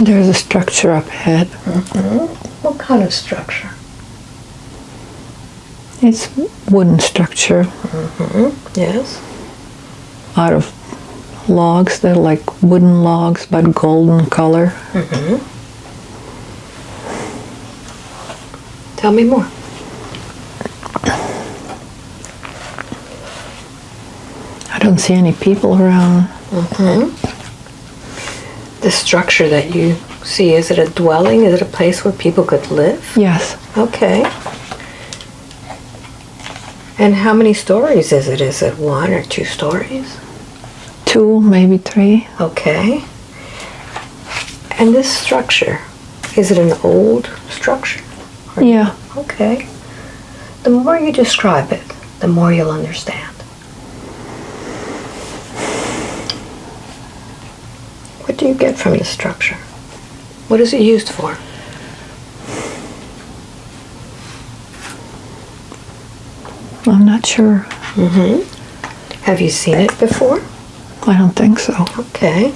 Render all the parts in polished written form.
There's a structure up ahead. What kind of structure? It's wooden structure. Yes. Out of logs. They're like wooden logs, but golden color. Tell me more. I don't see any people around. The structure that you see, is it a dwelling? Is it a place where people could live? Yes. Okay. And how many stories is it? Is it 1 or 2 stories? 2, maybe 3. Okay. And this structure, is it an old structure? Yeah. Okay. The more you describe it, the more you'll understand. What do you get from the structure? What is it used for? I'm not sure. Have you seen it before? I don't think so. Okay.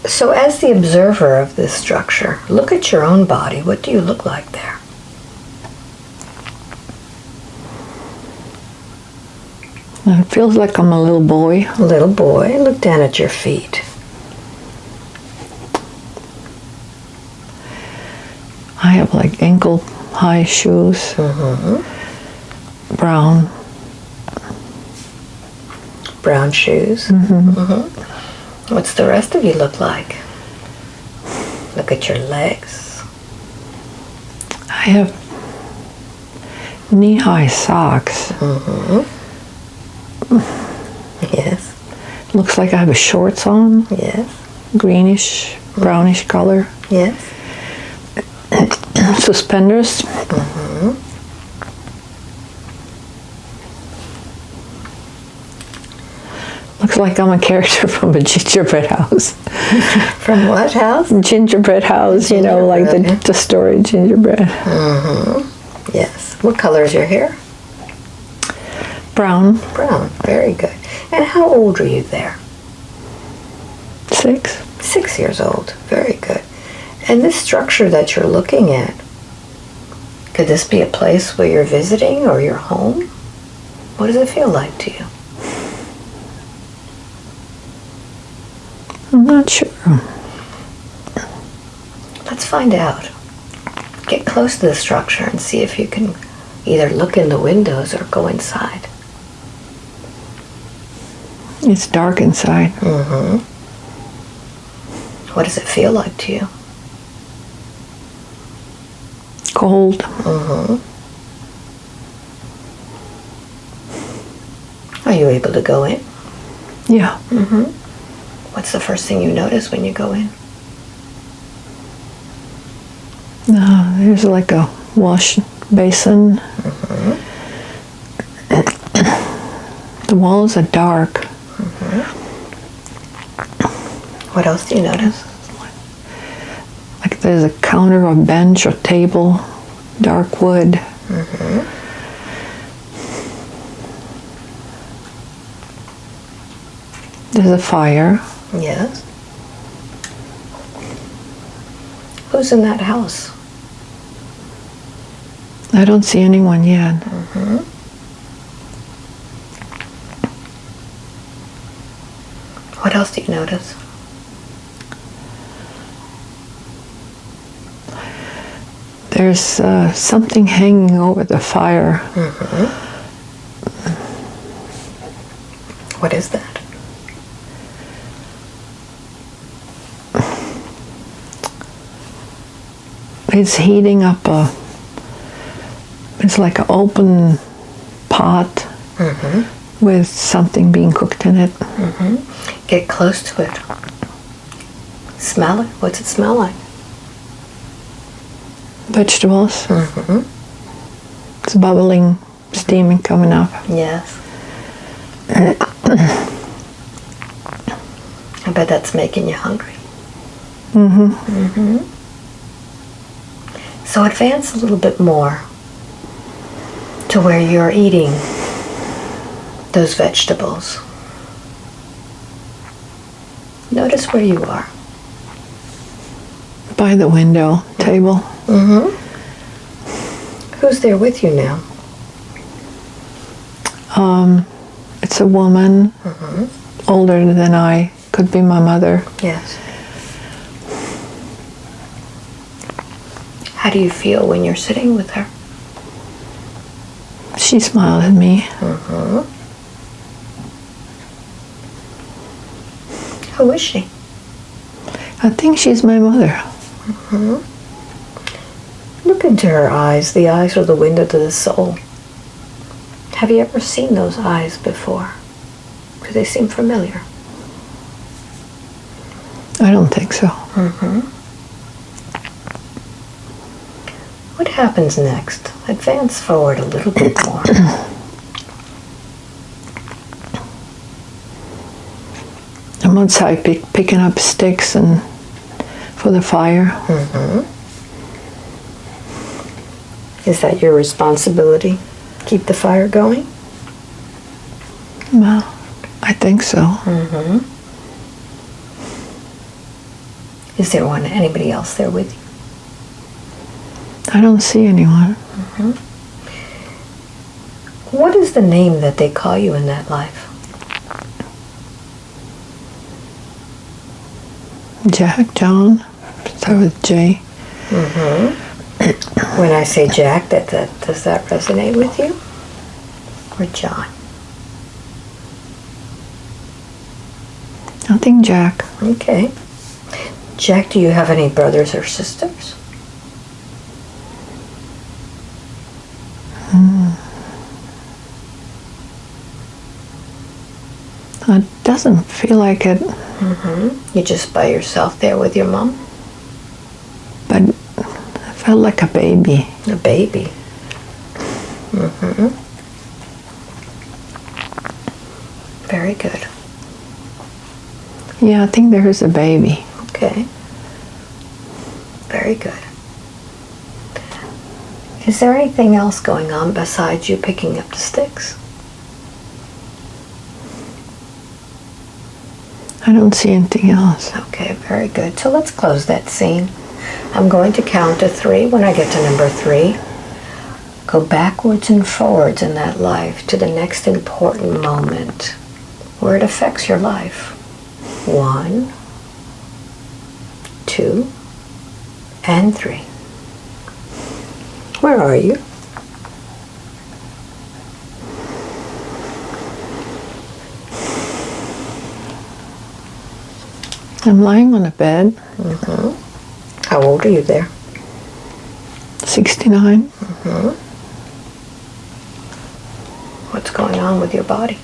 So as the observer of this structure, look at your own body. What do you look like there? It feels like I'm a little boy. A little boy. Look down at your feet. I have like ankle high shoes. Brown. Brown shoes. What's the rest of you look like? Look at your legs. I have knee-high socks. Yes. Looks like I have shorts on. Yes. Greenish, brownish color. Yes. Suspenders. Looks like I'm a character from a gingerbread house. From what house? Gingerbread house, you know, like the story Gingerbread. Yes. What color is your hair? Brown. Brown. Very good. And how old are you there? 6. 6 years old. Very good. And this structure that you're looking at, could this be a place where you're visiting or your home? What does it feel like to you? I'm not sure. Let's find out. Get close to the structure and see if you can either look in the windows or go inside. It's dark inside. What does it feel like to you? Cold. Are you able to go in? Yeah. What's the first thing you notice when you go in? There's like a wash basin. The walls are dark. What else do you notice? Like there's a counter or bench or table, dark wood. There's a fire. Yes. Who's in that house? I don't see anyone yet. What else do you notice? There's something hanging over the fire. What is that? It's heating up it's like an open pot with something being cooked in it. Get close to it. Smell it. What's it smell like? Vegetables. It's bubbling, steaming, coming up. Yes. I bet that's making you hungry. So advance a little bit more to where you're eating those vegetables. Notice where you are. by the window table. Mm-hmm. Who's there with you now? It's a woman, older than I. Could be my mother. Yes. How do you feel when you're sitting with her? She smiled at me. Mm-hmm. Who is she? I think she's my mother. Mm-hmm. Look into her eyes. The eyes are the window to the soul. Have you ever seen those eyes before? Do they seem familiar? I don't think so. Mm-hmm. What happens next? Advance forward a little bit more. I'm outside picking up sticks and for the fire. Mm-hmm. Is that your responsibility? Keep the fire going? Well, I think so. Mm-hmm. Is there anybody else there with you? I don't see anyone. Mm-hmm. What is the name that they call you in that life? Jack, John, start with J. Mm-hmm. When I say Jack, does that resonate with you? Or John? I think Jack. Okay. Jack, do you have any brothers or sisters? It doesn't feel like it, Mm-hmm. You just by yourself there with your mom? but it felt like a baby. A baby. Mm-hmm. Very good. Yeah, I think there is a baby. Okay. Very good. Is there anything else going on besides you picking up the sticks? I don't see anything else. Okay, very good. So let's close that scene. I'm going to count to 3. When I get to number 3, go backwards and forwards in that life to the next important moment where it affects your life. 1, 2, and 3. Where are you? I'm lying on a bed, Mm-hmm. How old are you there? 69. Mm-hmm. What's going on with your body?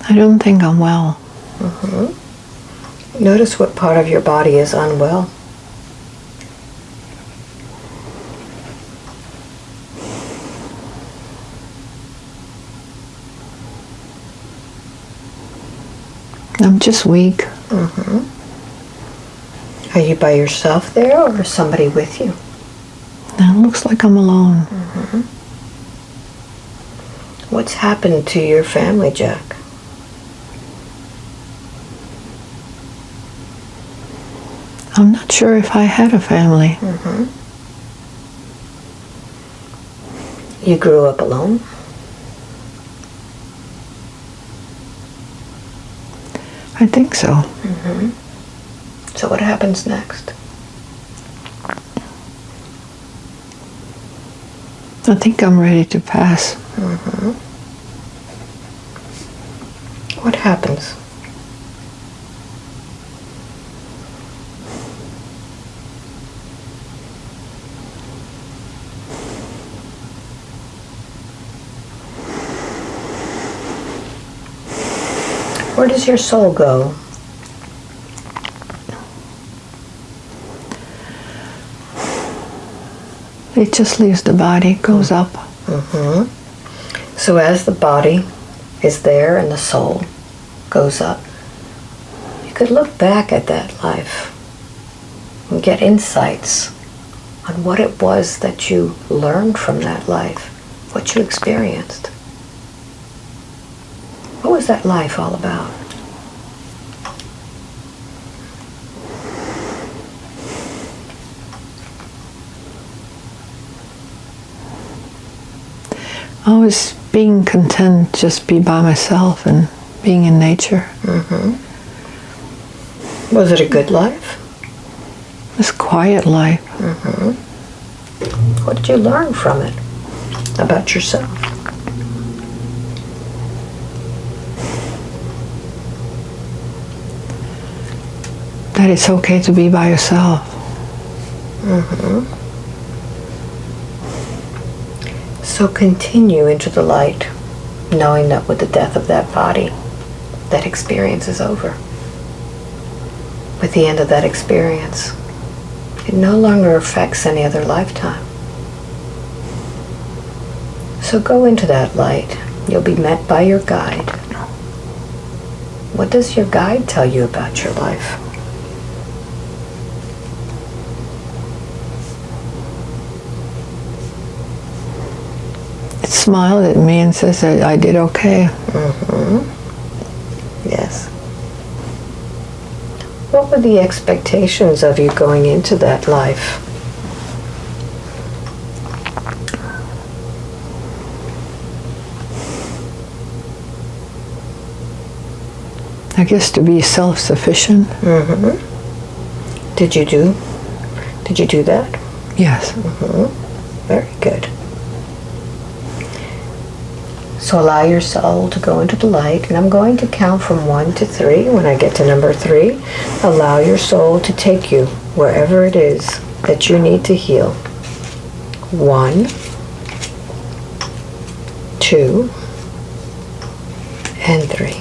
I don't think I'm well. Mm-hmm. Notice what part of your body is unwell. I'm just weak. Mm-hmm. Are you by yourself there or somebody with you? It looks like I'm alone. Mm-hmm. What's happened to your family, Jack? I'm not sure if I had a family. Mm-hmm. You grew up alone? I think so. Mm-hmm. So what happens next? I think I'm ready to pass. Mm-hmm. What happens? Where does your soul go? It just leaves the body, goes up. Mm-hmm. So as the body is there and the soul goes up, you could look back at that life and get insights on what it was that you learned from that life, what you experienced. What was that life all about? I was being content, just be by myself and being in nature. Was it a good life? This quiet life. What did you learn from it about yourself? That it's okay to be by yourself. So continue into the light, knowing that with the death of that body, that experience is over. With the end of that experience, it no longer affects any other lifetime. So go into that light. You'll be met by your guide. What does your guide tell you about your life? It smiled at me and says that I did okay. Yes. What were the expectations of you going into that life? I guess to be self-sufficient. Did you do that? Yes. Very good. So allow your soul to go into the light, and I'm going to count from 1 to 3. When I get to number 3, allow your soul to take you wherever it is that you need to heal. 1, 2, and 3.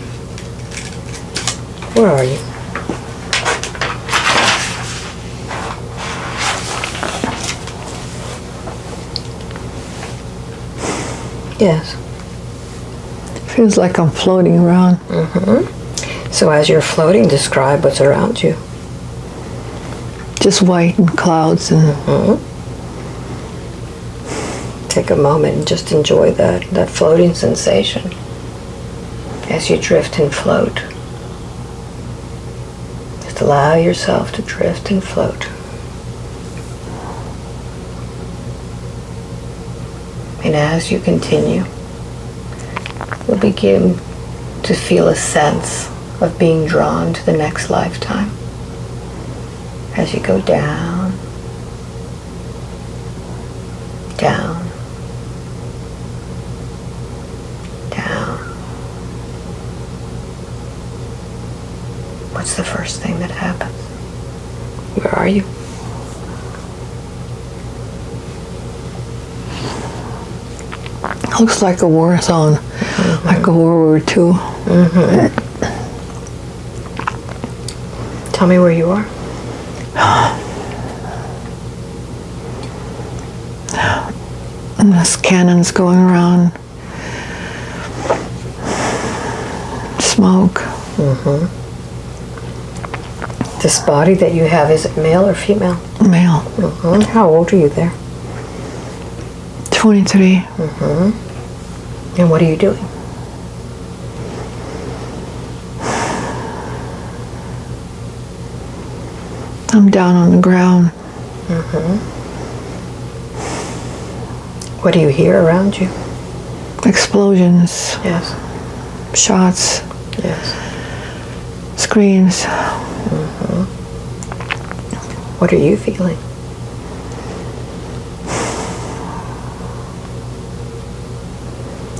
Where are you? Yes. Feels like I'm floating around. So as you're floating, describe what's around you. Just white and clouds and Take a moment and just enjoy that floating sensation as you drift and float. Just allow yourself to drift and float. And as you continue, you'll begin to feel a sense of being drawn to the next lifetime. As you go down, down, down. What's the first thing that happens? Where are you? looks like a war zone, like a World War II. Tell me where you are. And there's cannons going around. Smoke. This body that you have, is it male or female? Male. How old are you there? 23. And what are you doing? I'm down on the ground. What do you hear around you? Explosions. Yes. Shots. Yes. Screams. What are you feeling?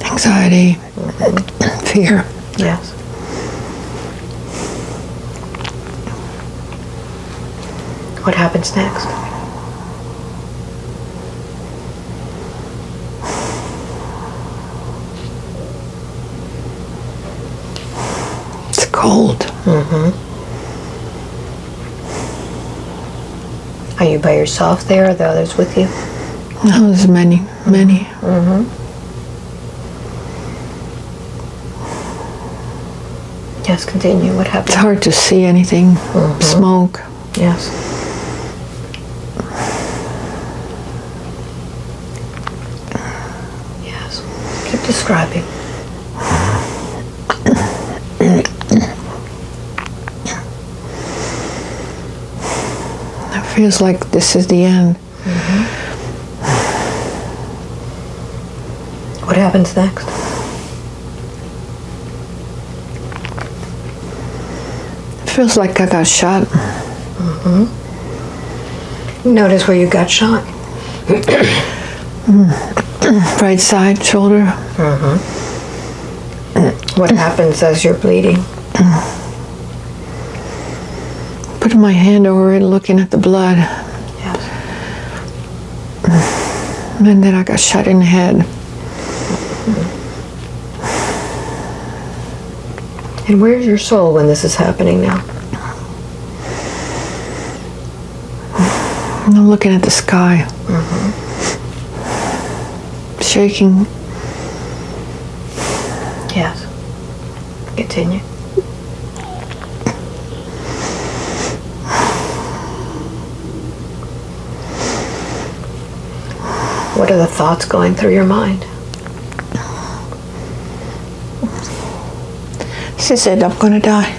Anxiety. Fear. Yes. What happens next? It's cold. Are you by yourself there? Are there others with you? No, there's many. Yes, continue. What It's happens? hard to see anything. Smoke. Yes. Yes. Keep describing. It feels like this is the end. What happens next? Feels like I got shot. Notice where you got shot. Right side shoulder. What happens as you're bleeding? Putting my hand over it, looking at the blood. Yes. And then I got shot in the head. And where's your soul when this is happening now? And I'm looking at the sky. Shaking. Yes. Continue. What are the thoughts going through your mind? She said, I'm gonna die.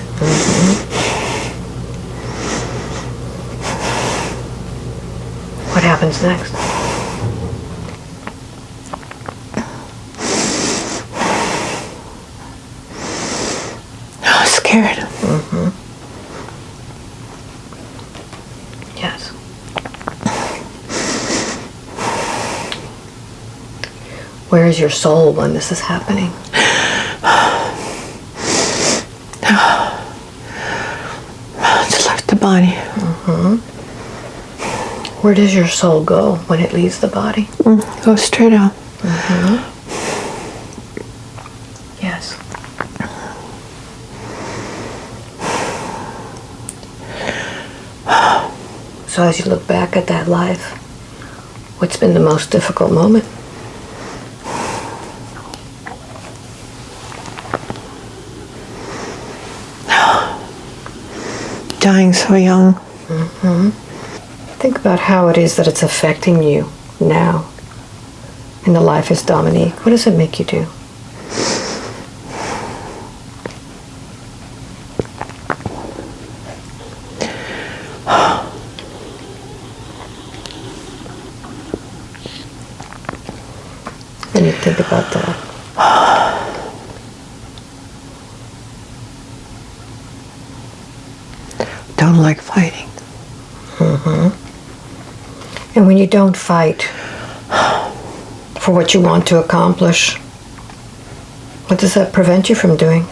What happens next? I was scared. Yes. Where is your soul when this is happening? Just left the body. Where does your soul go when it leaves the body? Go straight out. Yes. So as you look back at that life, what's been the most difficult moment? Dying so young. Think about how it is that it's affecting you now in the life as Dominique. What does it make you do? When you think about that. Don't like fighting. And when you don't fight for what you want to accomplish, what does that prevent you from doing?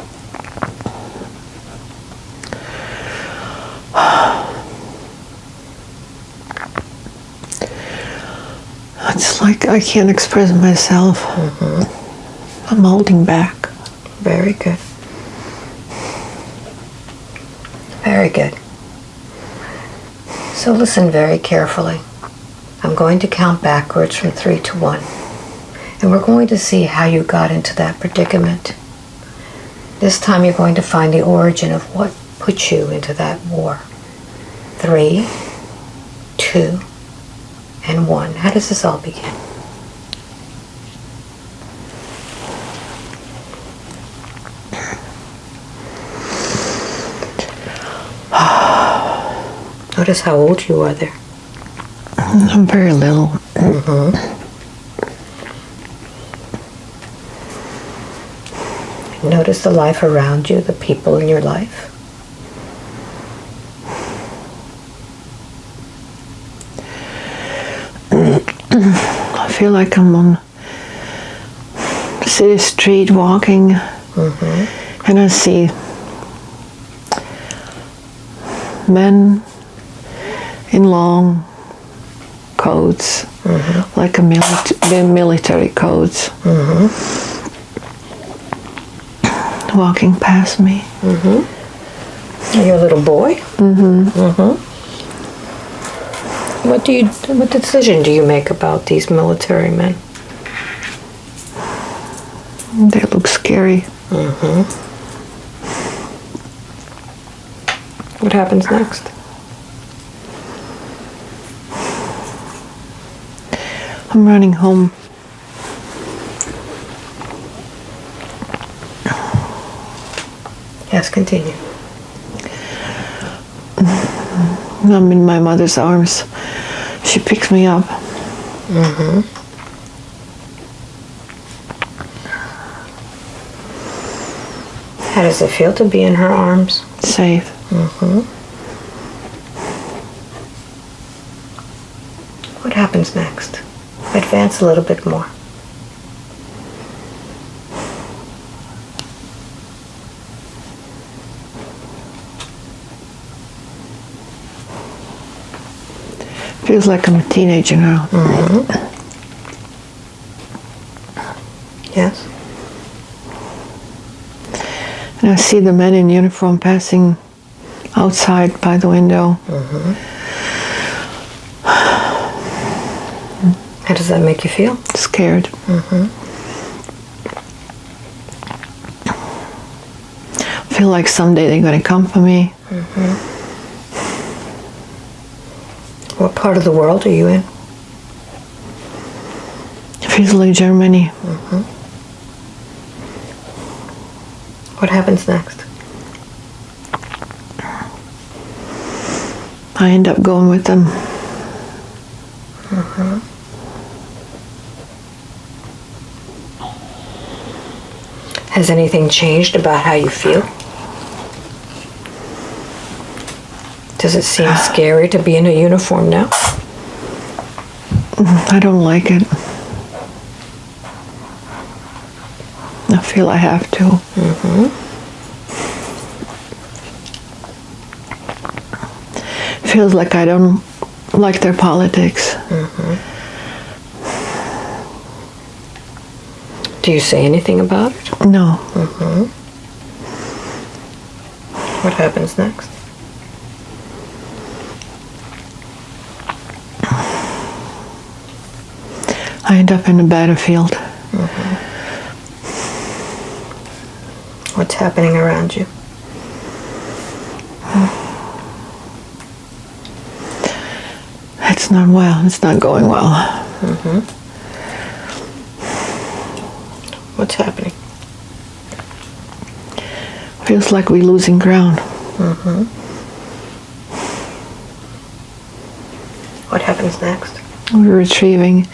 It's like I can't express myself. I'm holding back. Very good. Very good. So listen very carefully. I'm going to count backwards from 3 to 1. And we're going to see how you got into that predicament. This time you're going to find the origin of what put you into that war. 3, 2, and 1. How does this all begin? Notice how old you are there. I'm very little. Notice the life around you, the people in your life. I feel like I'm on the city street walking, and I see men in long coats, like military coats, walking past me. Are you a little boy? What decision do you make about these military men? They look scary. What happens next? I'm running home. Yes, continue. I'm in my mother's arms. She picks me up. How does it feel to be in her arms? Safe. What happens next? Advance a little bit more. Feels like I'm a teenager now. Yes. And I see the men in uniform passing outside by the window. How does that make you feel? Scared. Feel like someday they're going to come for me. What part of the world are you in? Feels like Germany. What happens next? I end up going with them. Has anything changed about how you feel? Does it seem scary to be in a uniform now? I don't like it. I feel I have to. Feels like I don't like their politics. Do you say anything about it? No. What happens next? I end up in a battlefield. What's happening around you? It's not well. It's not going well. What's happening? Feels like we're losing ground. What happens next? We're retrieving.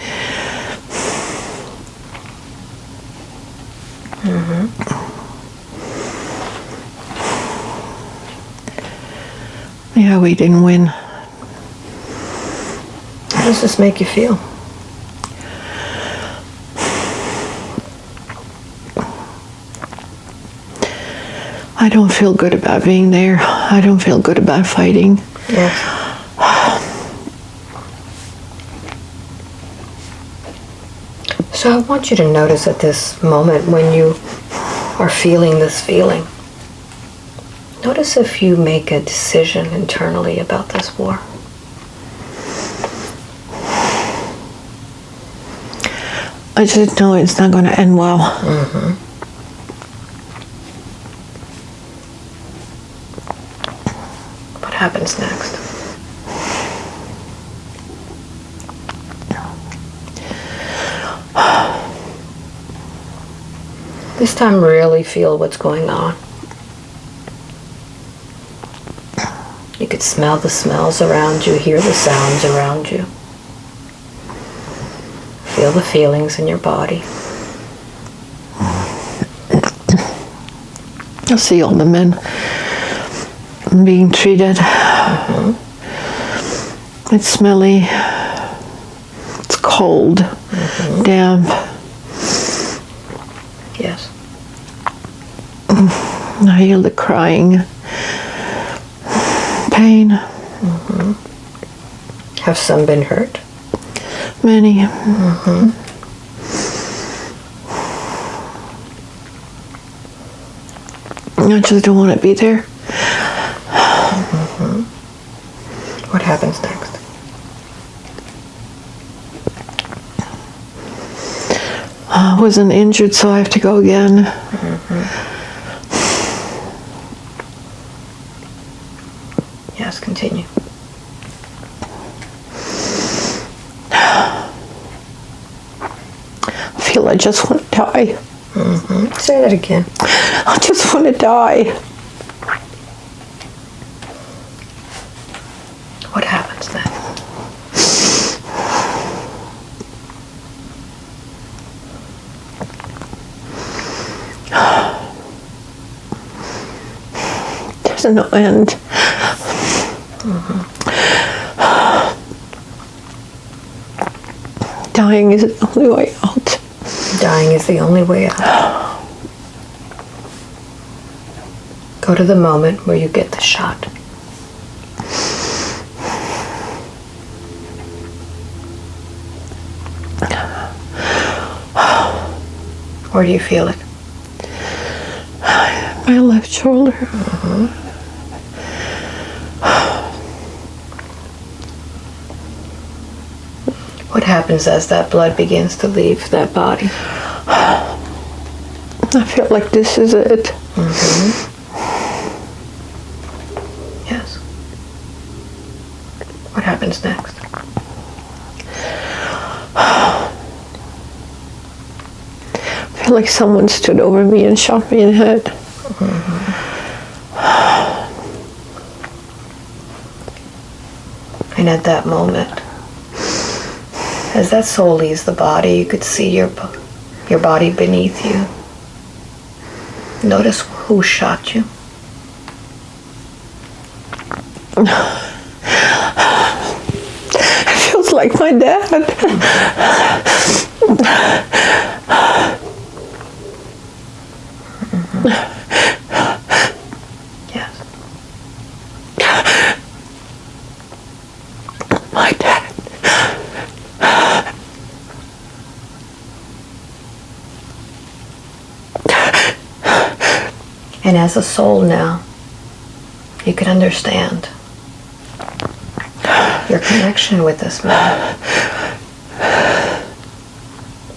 Yeah, we didn't win. How does this make you feel? I don't feel good about being there. I don't feel good about fighting. Yes. So I want you to notice at this moment when you are feeling this feeling, notice if you make a decision internally about this war. I just know it's not going to end well. What happens next? This time really feel what's going on. You could smell the smells around you, hear the sounds around you. Feel the feelings in your body. I see all the men being treated. It's smelly. It's cold. Damp. Yes. I hear the crying. Pain. Have some been hurt? Many. I just don't want to be there. What happens next? I wasn't injured, so I have to go again. Yes, continue. I feel I just want to die. Say that again. I just want to die. What happens then? There's no end. Dying is the only way out. Dying is the only way out. Go to the moment where you get the shot. Where do you feel it? My left shoulder. What happens as that blood begins to leave that body? I feel like this is it. Yes. What happens next? I feel like someone stood over me and shot me in the head. And at that moment, as that soul leaves the body, you could see your body beneath you. Notice who shot you. It feels like my dad. Yes. My dad. And as a soul now, you can understand your connection with this man.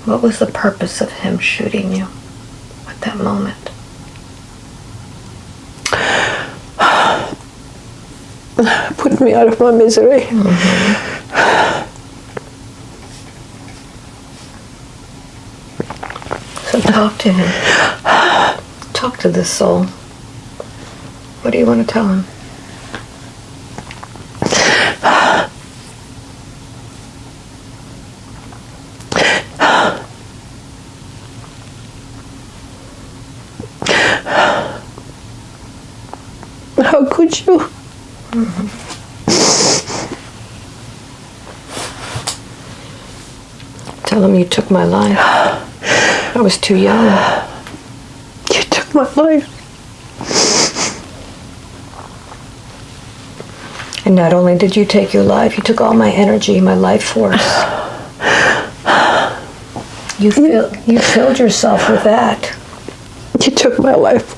What was the purpose of him shooting you at that moment? Put me out of my misery. So talk to him. Talk to this soul. What do you want to tell him? How could you? Tell him you took my life. I was too young. You took my life. And not only did you take your life, you took all my energy, my life force. You filled yourself with that. You took my life.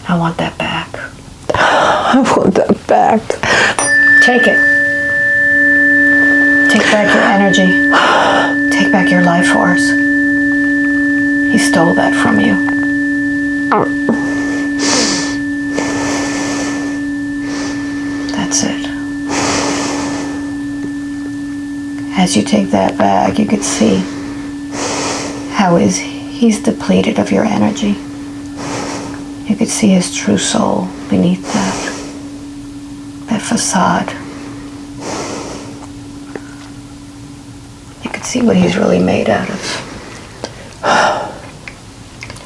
I want that back. I want that back. Take it. Take back your energy. Take back your life force. He stole that from you. That's it. As you take that back, you could see how he's depleted of your energy. You could see his true soul beneath that facade. You could see what he's really made out of.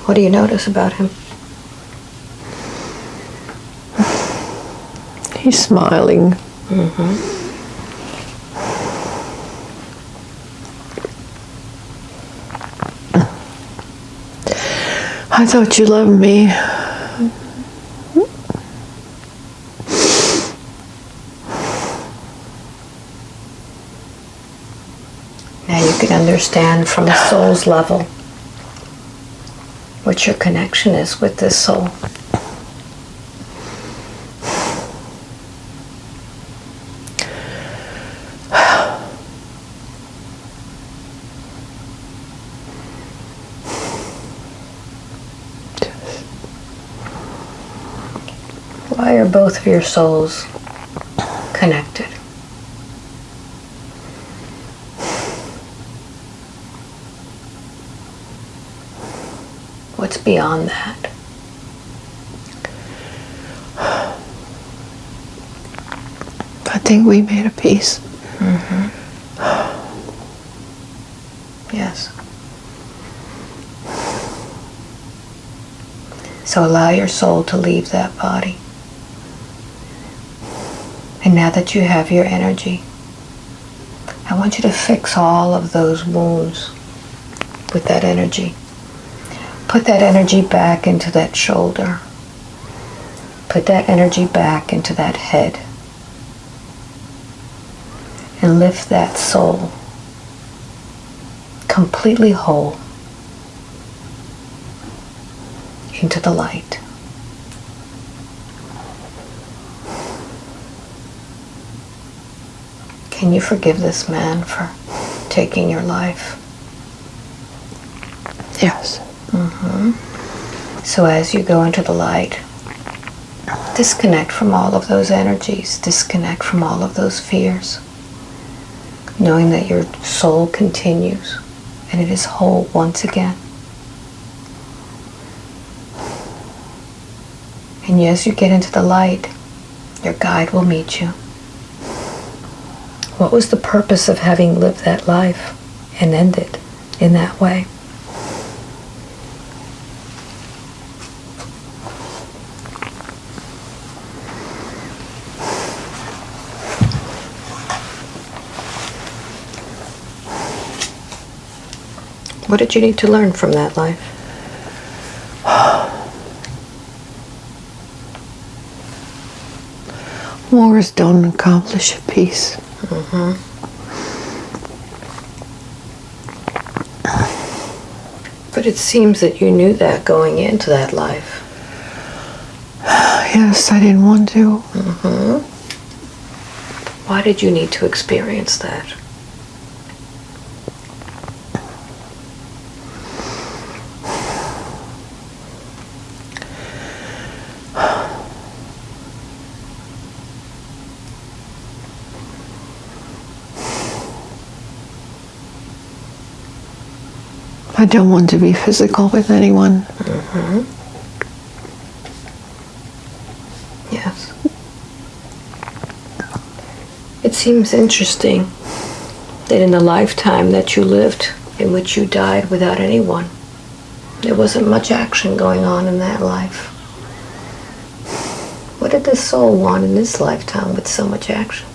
What do you notice about him? He's smiling. I thought you loved me. Now you can understand from a soul's level what your connection is with this soul. Why are both of your souls connected? What's beyond that? I think we made a peace. Yes. So allow your soul to leave that body. And now that you have your energy, I want you to fix all of those wounds with that energy. Put that energy back into that shoulder. Put that energy back into that head. And lift that soul completely whole into the light. Can you forgive this man for taking your life? Yes. So as you go into the light, disconnect from all of those energies, disconnect from all of those fears, knowing that your soul continues and it is whole once again. And as you get into the light, your guide will meet you. What was the purpose of having lived that life and end it in that way? What did you need to learn from that life? Wars don't accomplish peace. But it seems that you knew that going into that life. Yes, I didn't want to. Why did you need to experience that? I don't want to be physical with anyone. Yes. It seems interesting that in the lifetime that you lived, in which you died without anyone, there wasn't much action going on in that life. What did this soul want in this lifetime with so much action?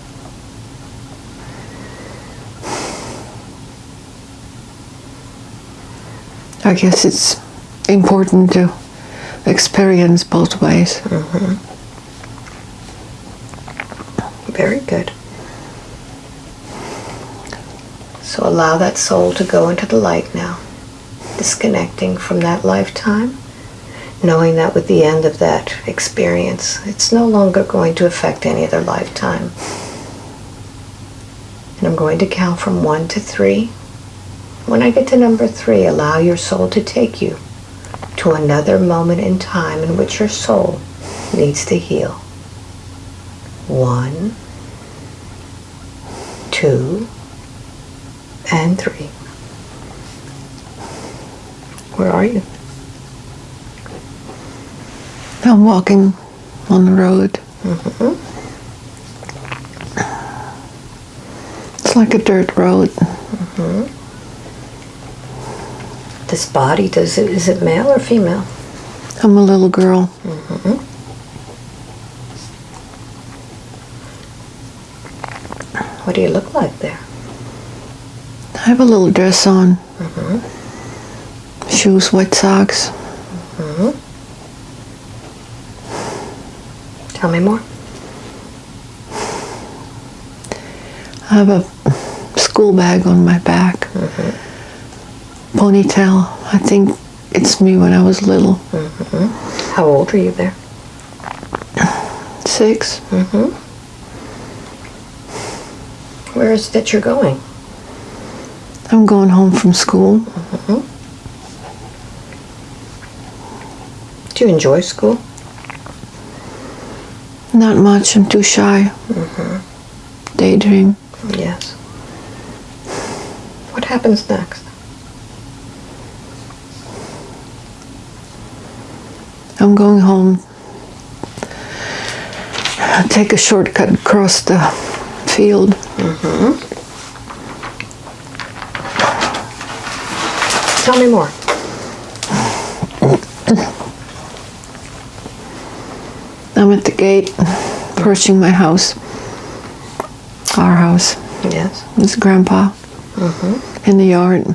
I guess it's important to experience both ways. Very good. So allow that soul to go into the light now, disconnecting from that lifetime, knowing that with the end of that experience, it's no longer going to affect any other lifetime. And I'm going to count from 1 to 3. When I get to number 3, allow your soul to take you to another moment in time in which your soul needs to heal. 1, 2, and 3. Where are you? I'm walking on the road. It's like a dirt road. This body, is it male or female? I'm a little girl. What do you look like there? I have a little dress on. Shoes, white socks. Tell me more. I have a school bag on my back. Ponytail. I think it's me when I was little. How old are you there? 6. Where is it that you're going? I'm going home from school. Do you enjoy school? Not much. I'm too shy. Daydream. Yes. What happens next? I'm going home. I'll take a shortcut across the field. Tell me more. at the gate, approaching my house. Our house. Yes. It's Grandpa. In the yard.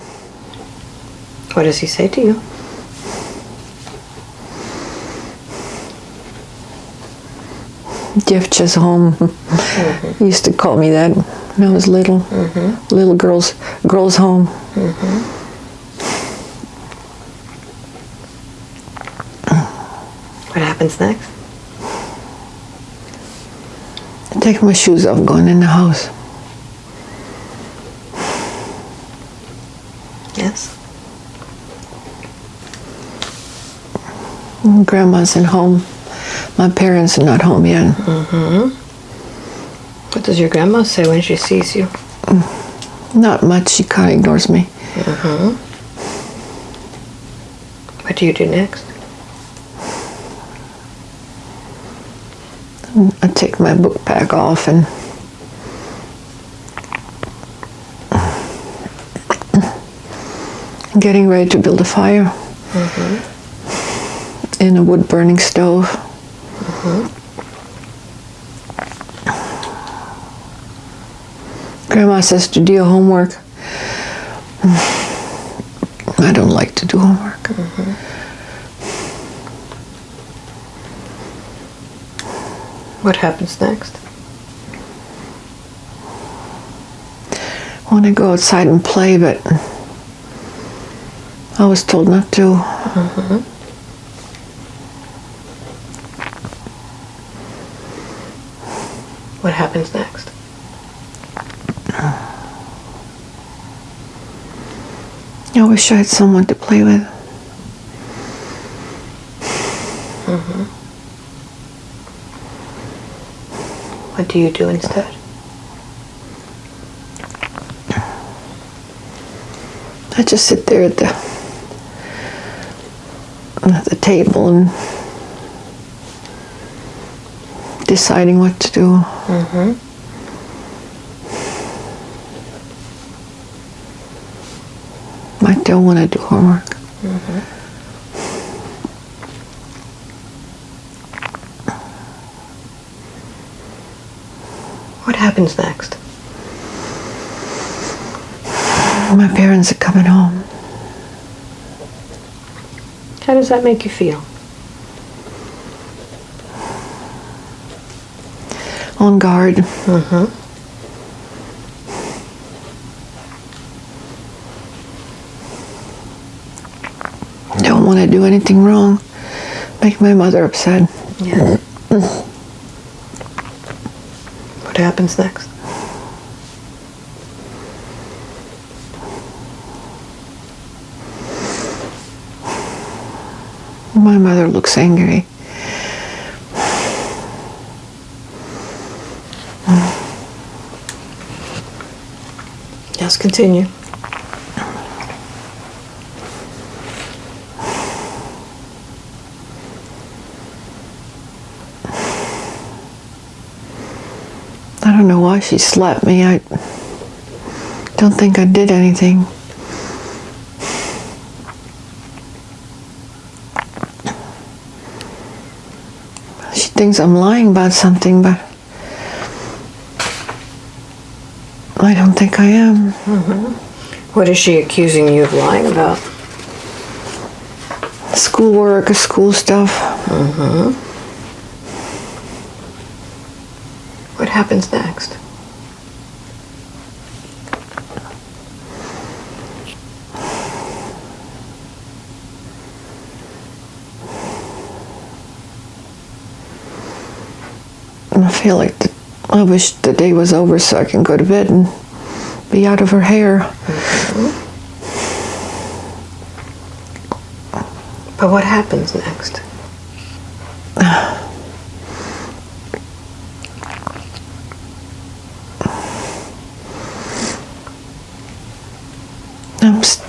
What does he say to you? Gift just home. He used to call me that when I was little. Little girls home. What happens next? I take my shoes off, going in the house. Yes. Grandma's at home. My parents are not home yet. What does your grandma say when she sees you? Not much. She kind of ignores me. What do you do next? I take my book bag off and getting ready to build a fire in a wood burning stove. Grandma says to do your homework. I don't like to do homework. What happens next? I want to go outside and play, but I was told not to. What happens next? I wish I had someone to play with. What do you do instead? I just sit there at the table and deciding what to do. I don't want to do homework. What happens next? My parents are coming home. How does that make you feel? On guard. Don't want to do anything wrong. Make my mother upset. Yeah. What happens next? My mother looks angry. Yes, continue. I don't know why she slapped me. I don't think I did anything. She thinks I'm lying about something, but I don't think I am. What is she accusing you of lying about? Schoolwork, school stuff. What happens next? I feel like I wish the day was over so I can go to bed and be out of her hair. But what happens next?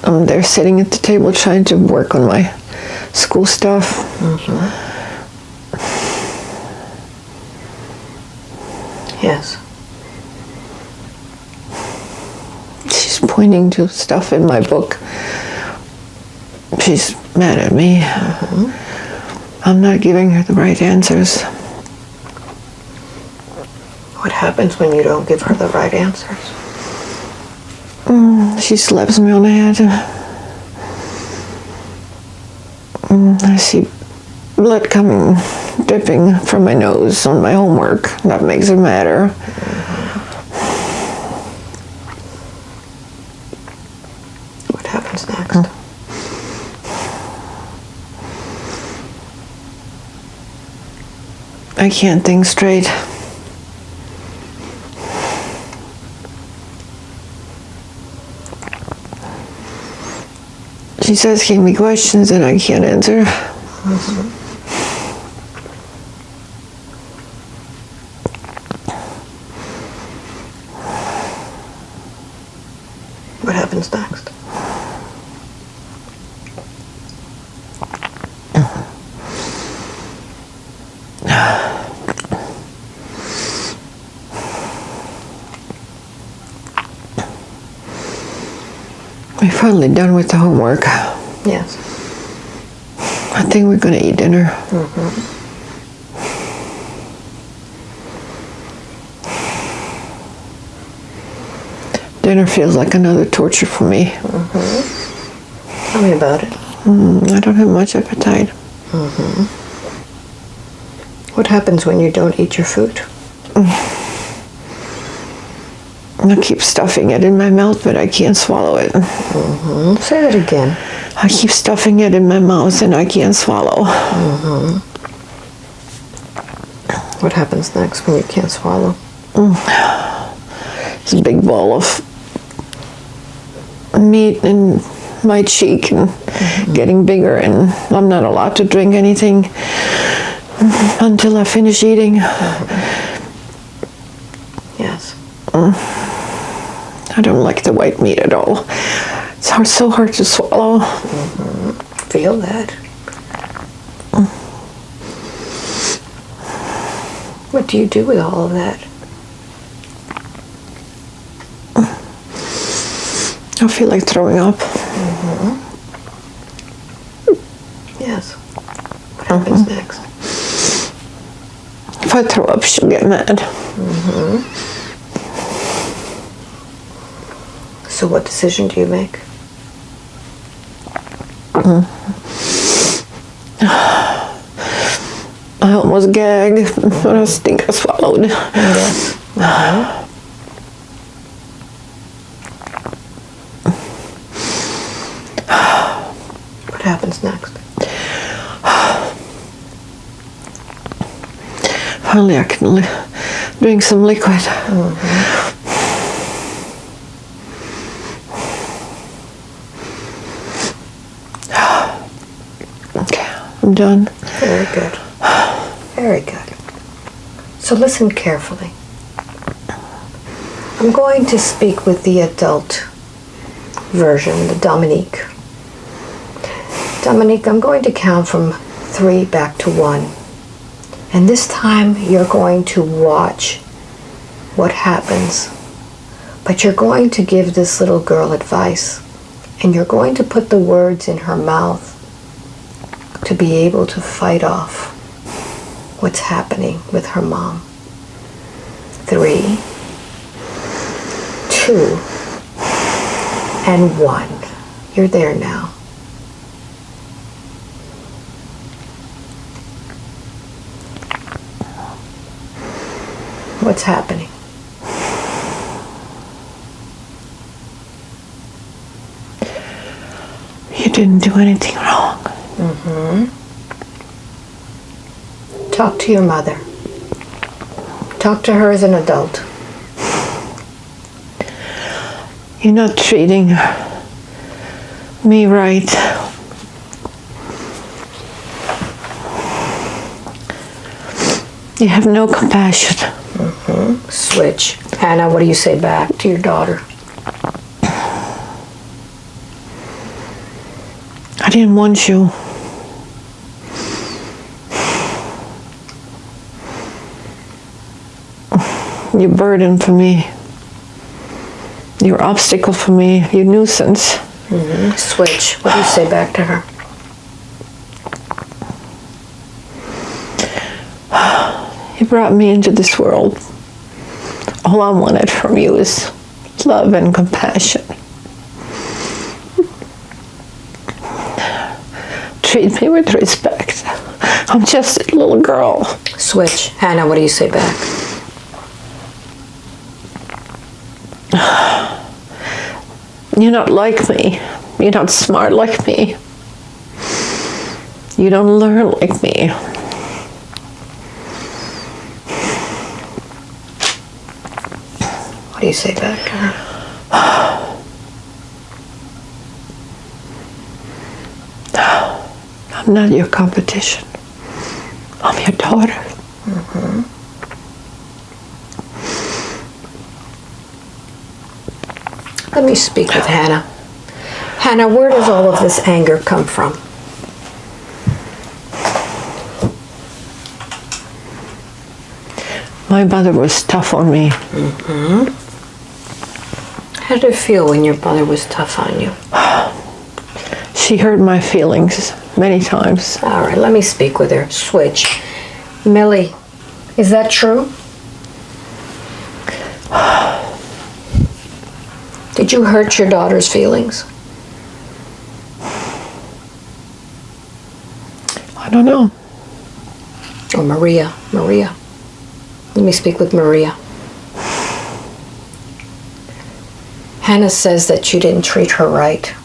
I'm there sitting at the table trying to work on my school stuff. Yes. She's pointing to stuff in my book. She's mad at me. I'm not giving her the right answers. What happens when you don't give her the right answers? She slaps me on the head. I see blood coming, dripping from my nose on my homework. That makes it matter. What happens next? I can't think straight. She's asking me questions and I can't answer. What happens next? We're finally done with the homework. Yes. I think we're going to eat dinner. Dinner feels like another torture for me. Tell me about it. I don't have much appetite. What happens when you don't eat your food? I keep stuffing it in my mouth, but I can't swallow it. Say that again. I keep stuffing it in my mouth and I can't swallow. What happens next when you can't swallow? It's a big ball of meat in my cheek and getting bigger, and I'm not allowed to drink anything until I finish eating. Yes. I don't like the white meat at all. It's so hard to swallow. Feel that. What do you do with all of that? I feel like throwing up. Yes. What happens next? If I throw up, she'll get mad. So what decision do you make? I almost gagged, but I think I swallowed. Yes. What happens next? Finally, I can drink some liquid. Okay, I'm done. Very good. Very good. So listen carefully. I'm going to speak with the adult version, the Dominique. Dominique, I'm going to count from 3 back to 1. And this time you're going to watch what happens. But you're going to give this little girl advice. And you're going to put the words in her mouth to be able to fight off what's happening with her mom. 3, 2, and 1. You're there now. What's happening? You didn't do anything wrong. Talk to your mother. Talk to her as an adult. You're not treating me right. You have no compassion. Switch. Hannah, what do you say back to your daughter? I didn't want you. You're a burden for me. You're an obstacle for me. You're a nuisance. Switch. What do you say back to her? You brought me into this world. All I wanted from you is love and compassion. Treat me with respect. I'm just a little girl. Switch. Hannah, what do you say back? You're not like me. You're not smart like me. You don't learn like me. What do you say back to her? I'm not your competition. I'm your daughter. Mm-hmm. Let me speak with Hannah. Hannah, where does all of this anger come from? My mother was tough on me. Mm-hmm. How did it feel when your mother was tough on you? She hurt my feelings many times. All right, let me speak with her. Switch. Millie, is that true? Did you hurt your daughter's feelings? I don't know. Or Maria. Maria. Let me speak with Maria. Hannah says that you didn't treat her right.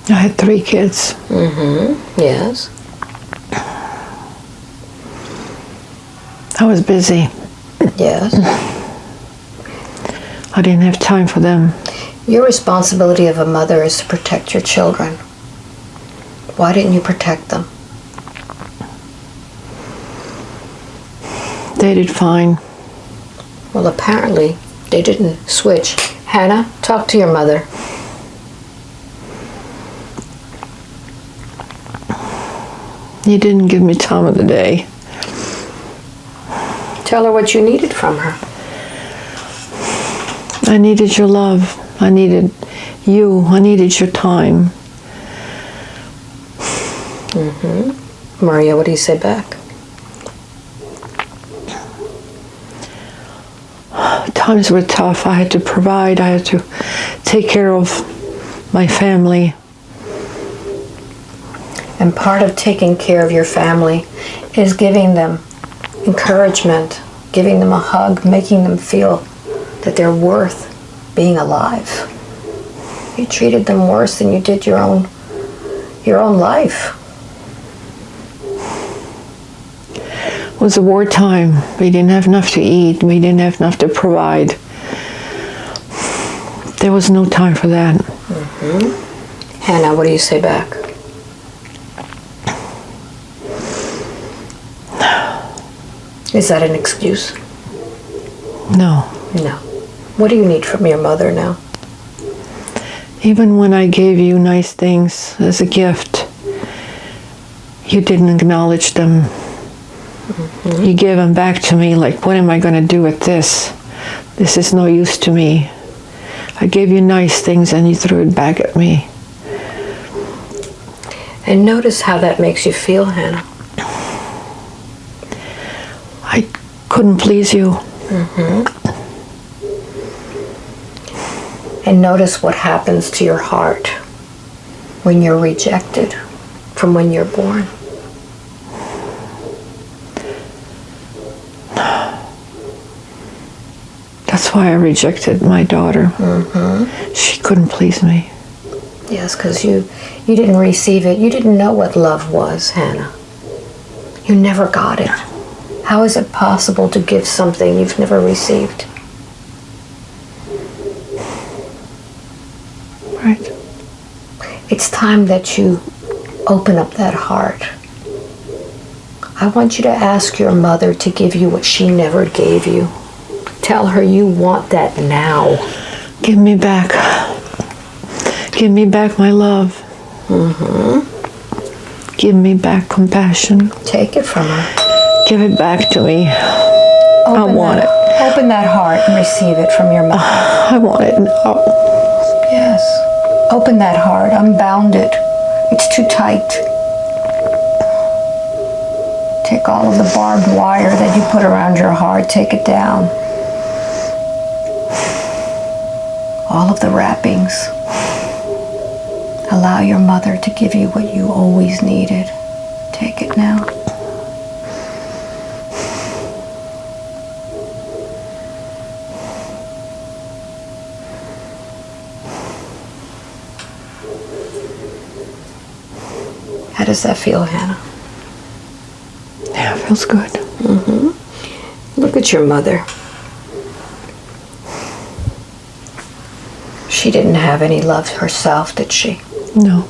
I had 3 kids. Mm-hmm. Yes. I was busy. Yes. I didn't have time for them. Your responsibility of a mother is to protect your children. Why didn't you protect them? They did fine. Well, apparently they didn't. Switch. Hannah, talk to your mother. You didn't give me time of the day. Tell her what you needed from her. I needed your love. I needed you. I needed your time. Mm-hmm. Maria, what do you say back? Times were tough. I had to provide. I had to take care of my family. And part of taking care of your family is giving them encouragement, giving them a hug, making them feel that they're worth being alive. You treated them worse than you did your own life. It was a wartime. We didn't have enough to eat. We didn't have enough to provide. There was no time for that. Mm-hmm. Hannah, what do you say back? Is that an excuse? No. No. What do you need from your mother now? Even when I gave you nice things as a gift, you didn't acknowledge them. Mm-hmm. You gave them back to me like, what am I going to do with this? This is no use to me. I gave you nice things and you threw it back at me. And notice how that makes you feel, Hannah. I couldn't please you. Mm-hmm. And notice what happens to your heart when you're rejected from when you're born. That's why I rejected my daughter. Mm-hmm. She couldn't please me. Yes, because you didn't receive it. You didn't know what love was, Hannah. You never got it. How is it possible to give something you've never received? Right. It's time that you open up that heart. I want you to ask your mother to give you what she never gave you. Tell her you want that now. Give me back. Give me back my love. Mm-hmm. Give me back compassion. Take it from her. Give it back to me. I want it. Open that heart and receive it from your mother. I want it now. Yes. Open that heart. Unbound it. It's too tight. Take all of the barbed wire that you put around your heart, take it down. All of the wrappings. Allow your mother to give you what you always needed. Take it now. How does that feel, Hannah? Yeah, it feels good. Look at your mother. She didn't have any love herself, did she? No.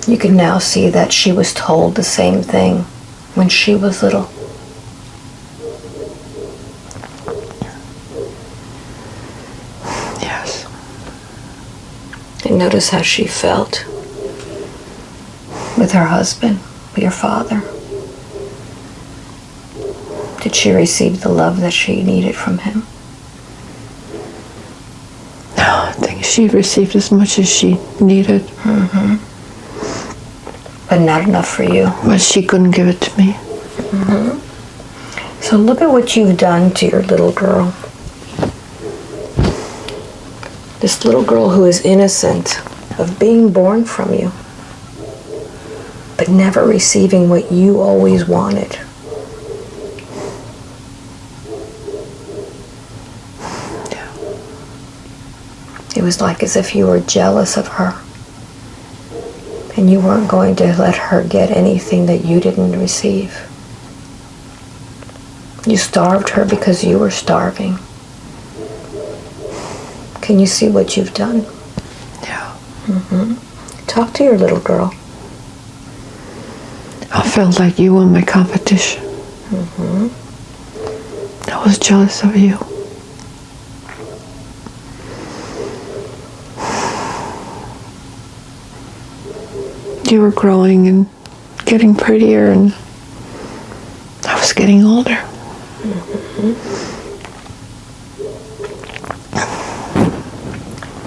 You can now see that she was told the same thing when she was little. Yes. And notice how she felt with her husband, your father. Did she receive the love that she needed from him? No, I think she received as much as she needed. But not enough for you. But she couldn't give it to me. So look at what you've done to your little girl. This little girl who is innocent of being born from you, but never receiving what you always wanted. Yeah. It was like as if you were jealous of her. And you weren't going to let her get anything that you didn't receive. You starved her because you were starving. Can you see what you've done? Yeah. Talk to your little girl. I felt like you were my competition. I was jealous of you. You were growing and getting prettier, and I was getting older.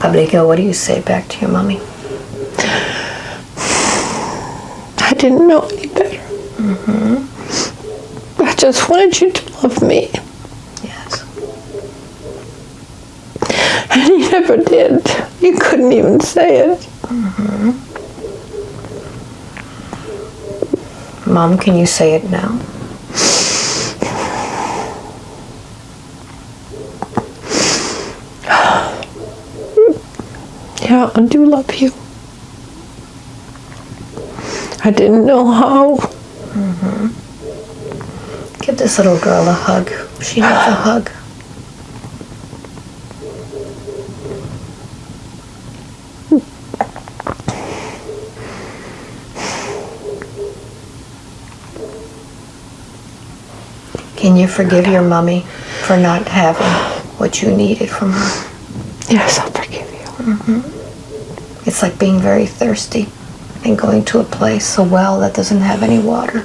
Pablito, what do you say back to your mommy? I didn't know any better. I just wanted you to love me. Yes. And you never did. You couldn't even say it. Mom, can you say it now? Yeah, I do love you. I didn't know how. Give this little girl a hug. She needs a hug. Can you forgive your mommy for not having what you needed from her? Yes, I'll forgive you. It's like being very thirsty and going to a place, a well that doesn't have any water.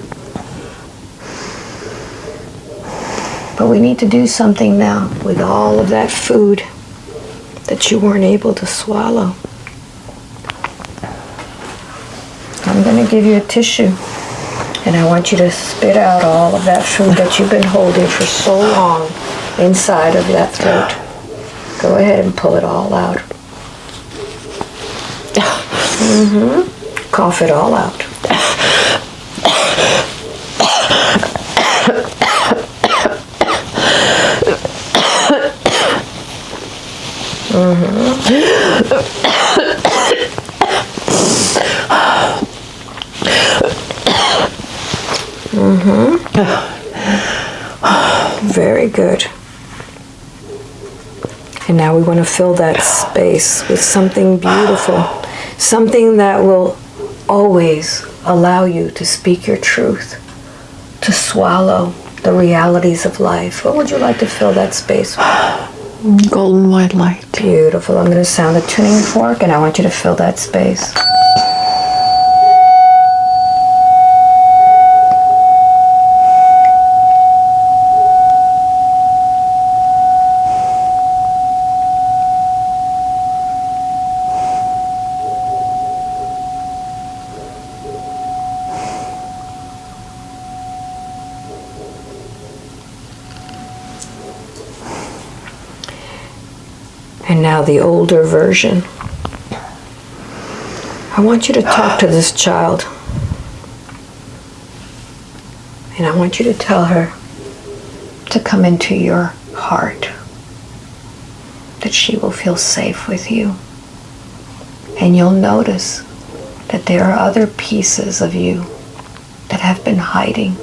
But we need to do something now with all of that food that you weren't able to swallow. I'm going to give you a tissue, and I want you to spit out all of that food that you've been holding for so long inside of that throat. Go ahead and pull it all out. Cough it all out. Very good. And now we want to fill that space with something beautiful, something that will always allow you to speak your truth, to swallow the realities of life. What would you like to fill that space with? Golden white light. Beautiful. I'm going to sound the tuning fork, and I want you to fill that space. And now the older version. I want you to talk to this child. And I want you to tell her to come into your heart. That she will feel safe with you. And you'll notice that there are other pieces of you that have been hiding,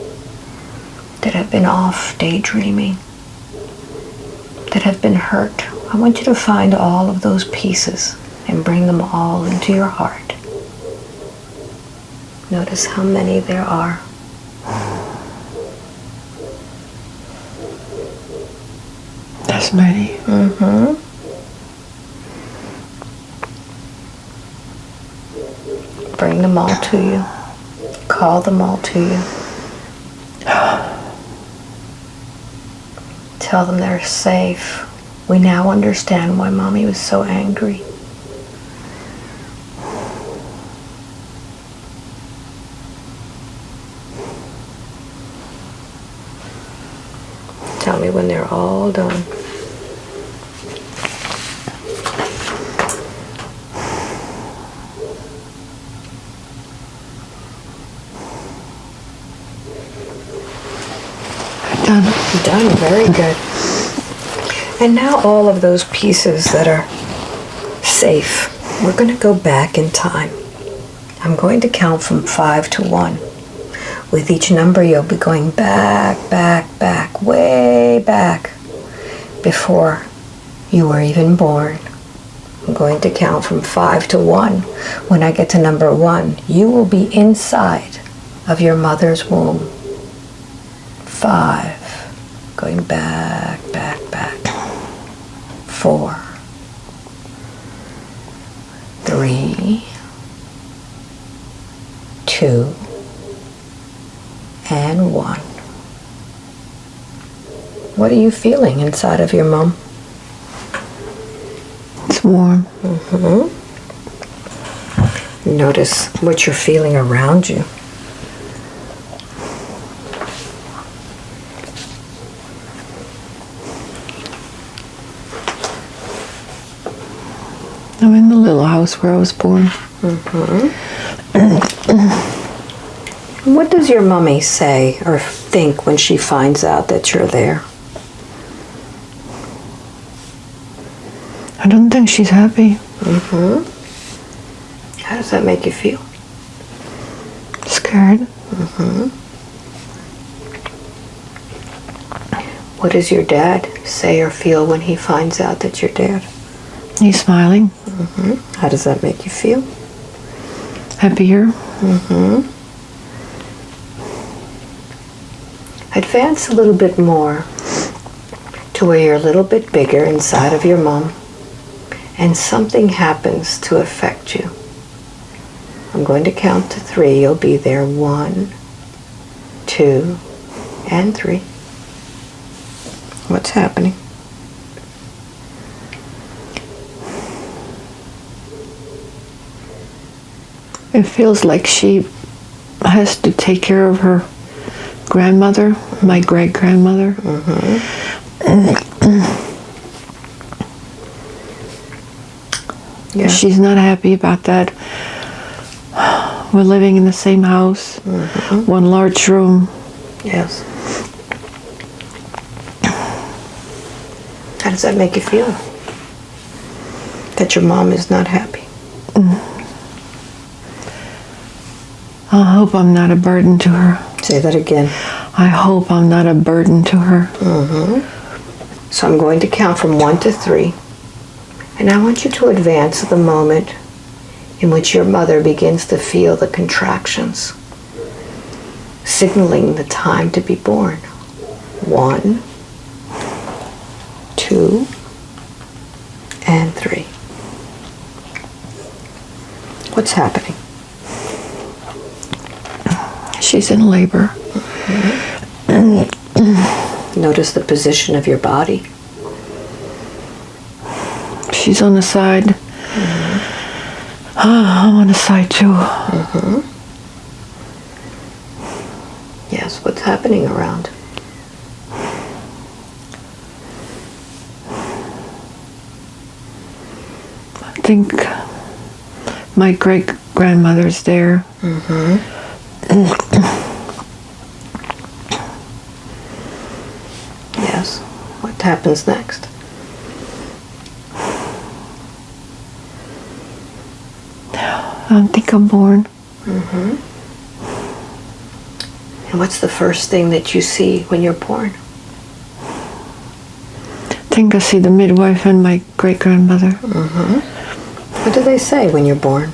that have been off daydreaming, that have been hurt. I want you to find all of those pieces and bring them all into your heart. Notice how many there are. That's many. Mm-hmm. Bring them all to you. Call them all to you. Tell them they're safe. We now understand why Mommy was so angry. Tell me when they're all done. Done, very good. And now all of those pieces that are safe, we're going to go back in time. I'm going to count from 5 to 1. With each number, you'll be going back, back, back, way back before you were even born. I'm going to count from 5 to 1. When I get to number 1, you will be inside of your mother's womb. 5. Going back, back, back. 4. 3. 2. And 1. What are you feeling inside of your mom? It's warm. Mm-hmm. Notice what you're feeling around you. I'm in the little house where I was born. Mm-hmm. What does your mommy say or think when she finds out that you're there? I don't think she's happy. Mm-hmm. How does that make you feel? Scared. Mm-hmm. What does your dad say or feel when he finds out that you're dead? He's smiling. Mm-hmm. How does that make you feel? Happier. Mm-hmm. Advance a little bit more to where you're a little bit bigger inside of your mom and something happens to affect you. I'm going to count to 3. You'll be there. 1, 2, and 3. What's happening? It feels like she has to take care of her grandmother, my great-grandmother. Mm-hmm. Yeah. She's not happy about that. We're living in the same house, Mm-hmm. one large room. Yes. How does that make you feel? That your mom is not happy? I hope I'm not a burden to her. Say that again. I hope I'm not a burden to her. Mm-hmm. So I'm going to count from 1 to 3. And I want you to advance to the moment in which your mother begins to feel the contractions, signaling the time to be born. 1, 2, and 3. What's happening? She's in labor. Mm-hmm. Notice the position of your body. She's on the side. Mm-hmm. I'm on the side too. Mm-hmm. Yes, what's happening around? think my great-grandmother's there. Yes. What happens next? I don't think I'm born. And what's the first thing that you see when you're born? I think I see the midwife and my great-grandmother. What do they say when you're born?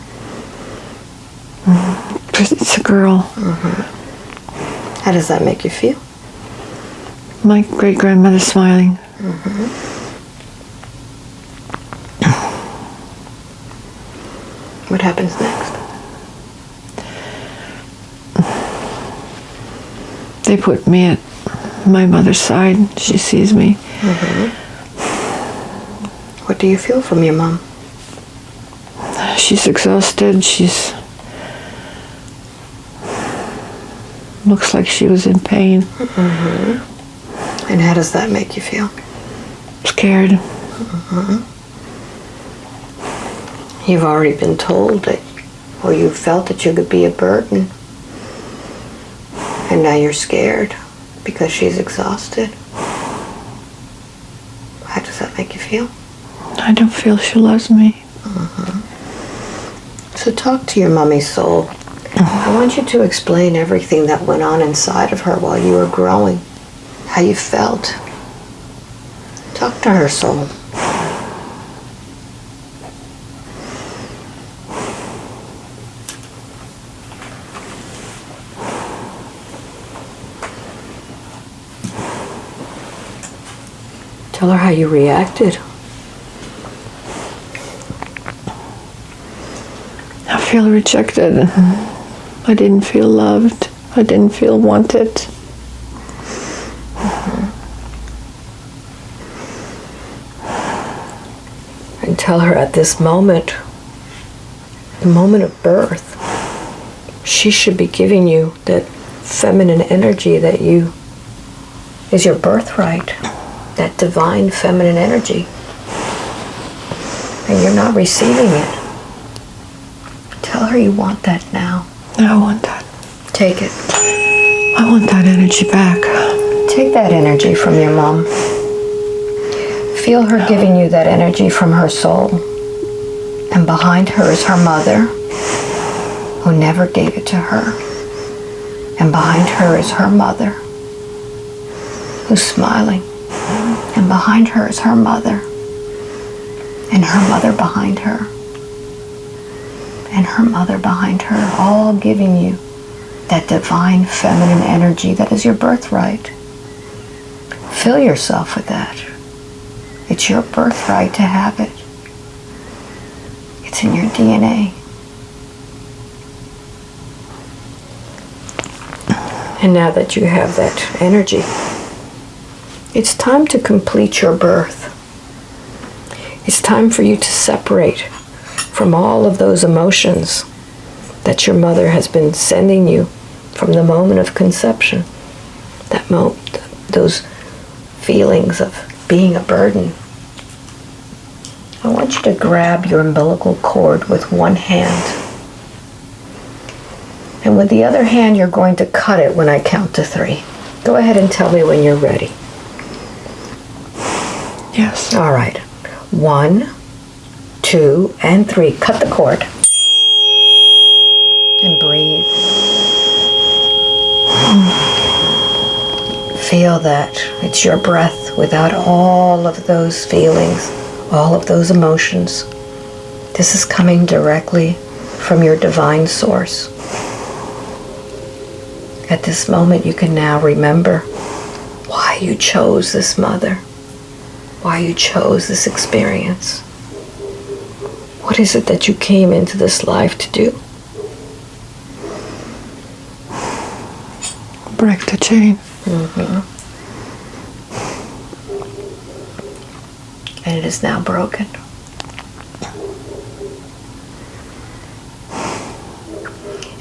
It's a girl. How does that make you feel? My great-grandmother smiling. What happens next? They put me at my mother's side. She sees me. What do you feel from your mom? She's exhausted. She's looks like she was in pain. And how does that make you feel? Scared. You've already been told that, or you felt that you could be a burden. And now you're scared because she's exhausted. How does that make you feel? I don't feel she loves me. So talk to your mummy's soul. I want you to explain everything that went on inside of her while you were growing. How you felt. Talk to her soul. Tell her how you reacted. I feel rejected. I didn't feel loved. I didn't feel wanted. And tell her at this moment, the moment of birth, she should be giving you that feminine energy that is your birthright, that divine feminine energy. And you're not receiving it. Tell her you want that now. I want that. Take it. I want that energy back. Take that energy from your mom. Feel her giving you that energy from her soul. And behind her is her mother, who never gave it to her. And behind her is her mother, who's smiling. And behind her is her mother. And her mother behind her. And her mother behind her, all giving you that divine feminine energy that is your birthright. Fill yourself with that. It's your birthright to have it. It's in your DNA. And now that you have that energy, it's time to complete your birth. It's time for you to separate from all of those emotions that your mother has been sending you from the moment of conception. Those feelings of being a burden. I want you to grab your umbilical cord with one hand. And with the other hand, you're going to cut it when I count to 3. Go ahead and tell me when you're ready. Yes. All right. 1, 2, and 3. Cut the cord. And breathe. Feel that it's your breath without all of those feelings, all of those emotions. This is coming directly from your divine source. At this moment, you can now remember why you chose this mother, why you chose this experience. What is it that you came into this life to do? Break the chain. And it is now broken.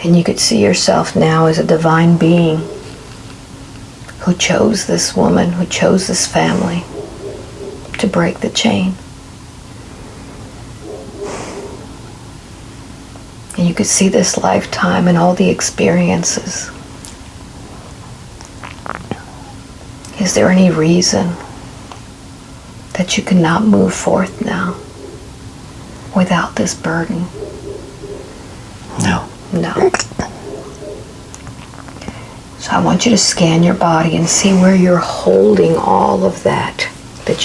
And you could see yourself now as a divine being who chose this woman, who chose this family to break the chain. And you could see this lifetime and all the experiences. Is there any reason that you cannot move forth now without this burden? No. No. So I want you to scan your body and see where you're holding all of that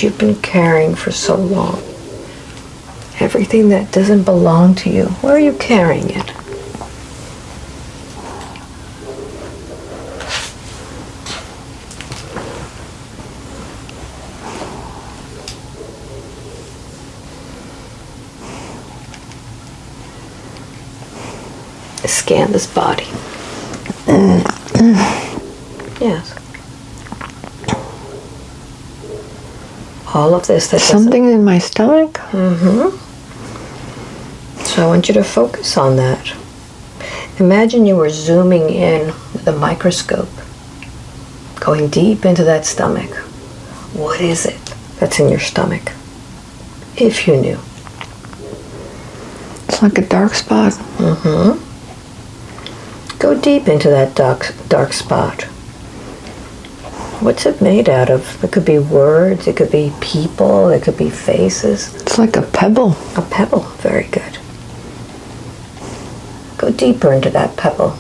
you've been carrying for so long. Everything that doesn't belong to you, where are you carrying it? Scan this body. Yes. All of this. Something in my stomach? Mm-hmm. So I want you to focus on that. Imagine you were zooming in with a microscope, going deep into that stomach. What is it that's in your stomach? If you knew. It's like a dark spot. Mm-hmm. Go deep into that dark spot. What's it made out of? It could be words, it could be people, it could be faces. It's like a pebble. A pebble, very good. Go deeper into that pebble.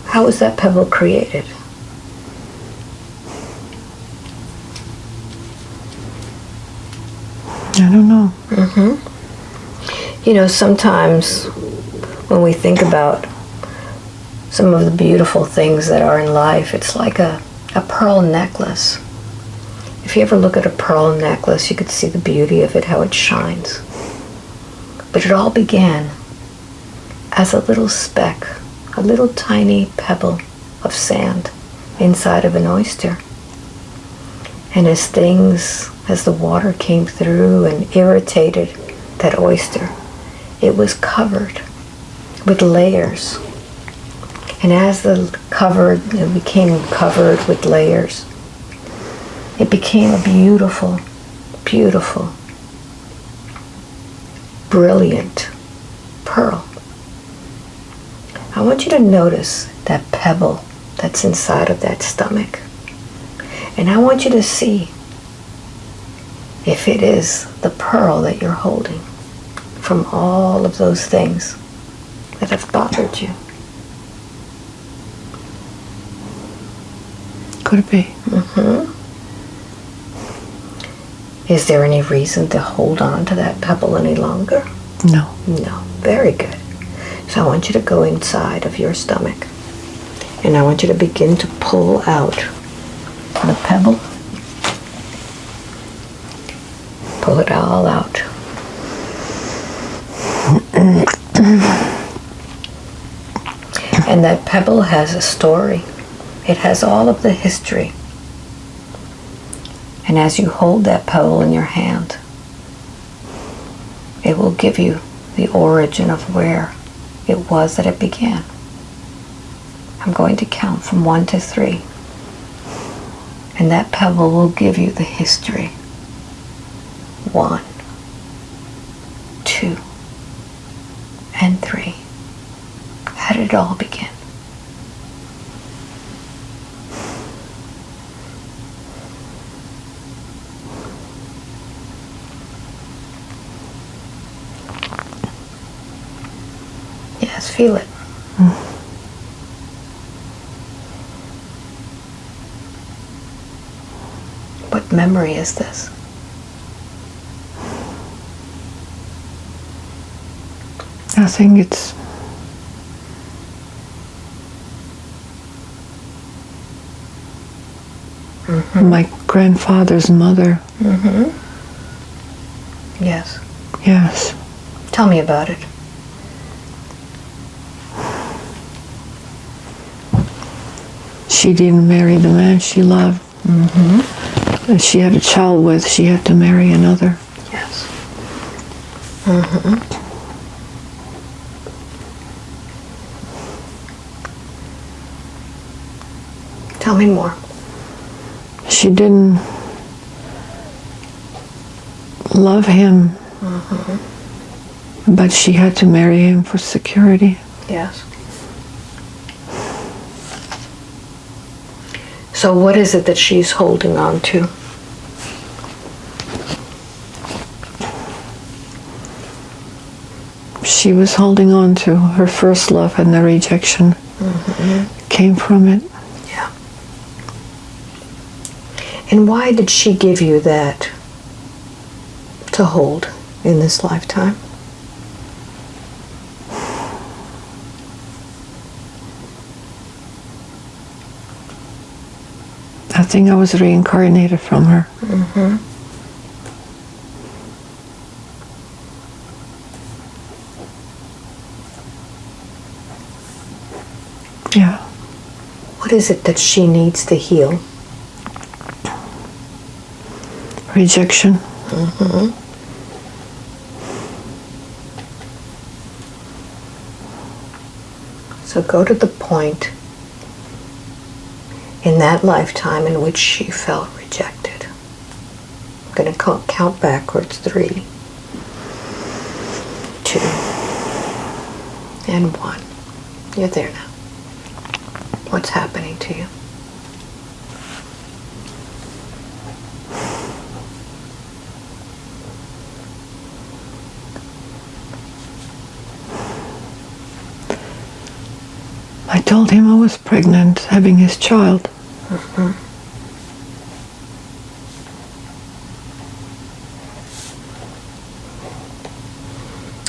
How was that pebble created? I don't know. Mm-hmm. You know, sometimes when we think about some of the beautiful things that are in life, it's like a pearl necklace. If you ever look at a pearl necklace, you could see the beauty of it, how it shines. But it all began as a little speck, a little tiny pebble of sand inside of an oyster. And as the water came through and irritated that oyster, it was covered with layers. And as it became covered with layers, it became a beautiful, beautiful, brilliant pearl. I want you to notice that pebble that's inside of that stomach. And I want you to see if it is the pearl that you're holding from all of those things that have bothered you. Could it be? Mm-hmm. Is there any reason to hold on to that pebble any longer? No. No. Very good. So I want you to go inside of your stomach. And I want you to begin to pull out the pebble. Pull it all out. And that pebble has a story. It has all of the history. And as you hold that pebble in your hand, it will give you the origin of where it was that it began. I'm going to count from 1 to 3. And that pebble will give you the history. 1, 2, and 3. How did it all begin? Yes, feel it. What memory is this? I think it's my grandfather's mother. Mm-hmm. Yes. Yes. Tell me about it. She didn't marry the man she loved. Mm-hmm. That she had a child with, she had to marry another. Yes. Mm-hmm. Tell me more. She didn't love him. Mm-hmm. But she had to marry him for security. Yes. So what is it that she's holding on to? She was holding on to her first love, and the rejection came from it. Yeah. And why did she give you that to hold in this lifetime? I think I was reincarnated from her. Yeah. What is it that she needs to heal? Rejection. So go to the point in that lifetime in which she felt rejected. I'm going to count backwards. 3, 2, and 1. You're there now. What's happening to you? I told him I was pregnant, having his child.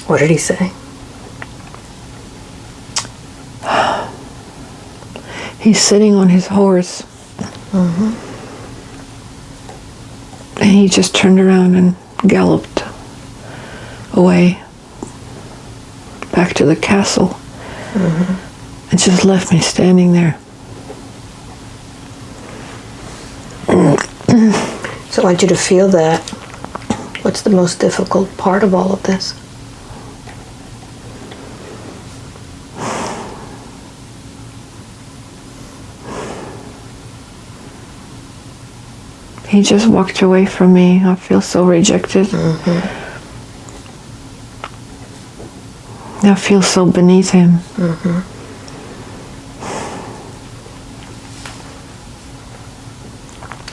What did he say? He's sitting on his horse. And he just turned around and galloped away back to the castle. And just left me standing there. So I want you to feel that. What's the most difficult part of all of this? He just walked away from me. I feel so rejected. I feel so beneath him.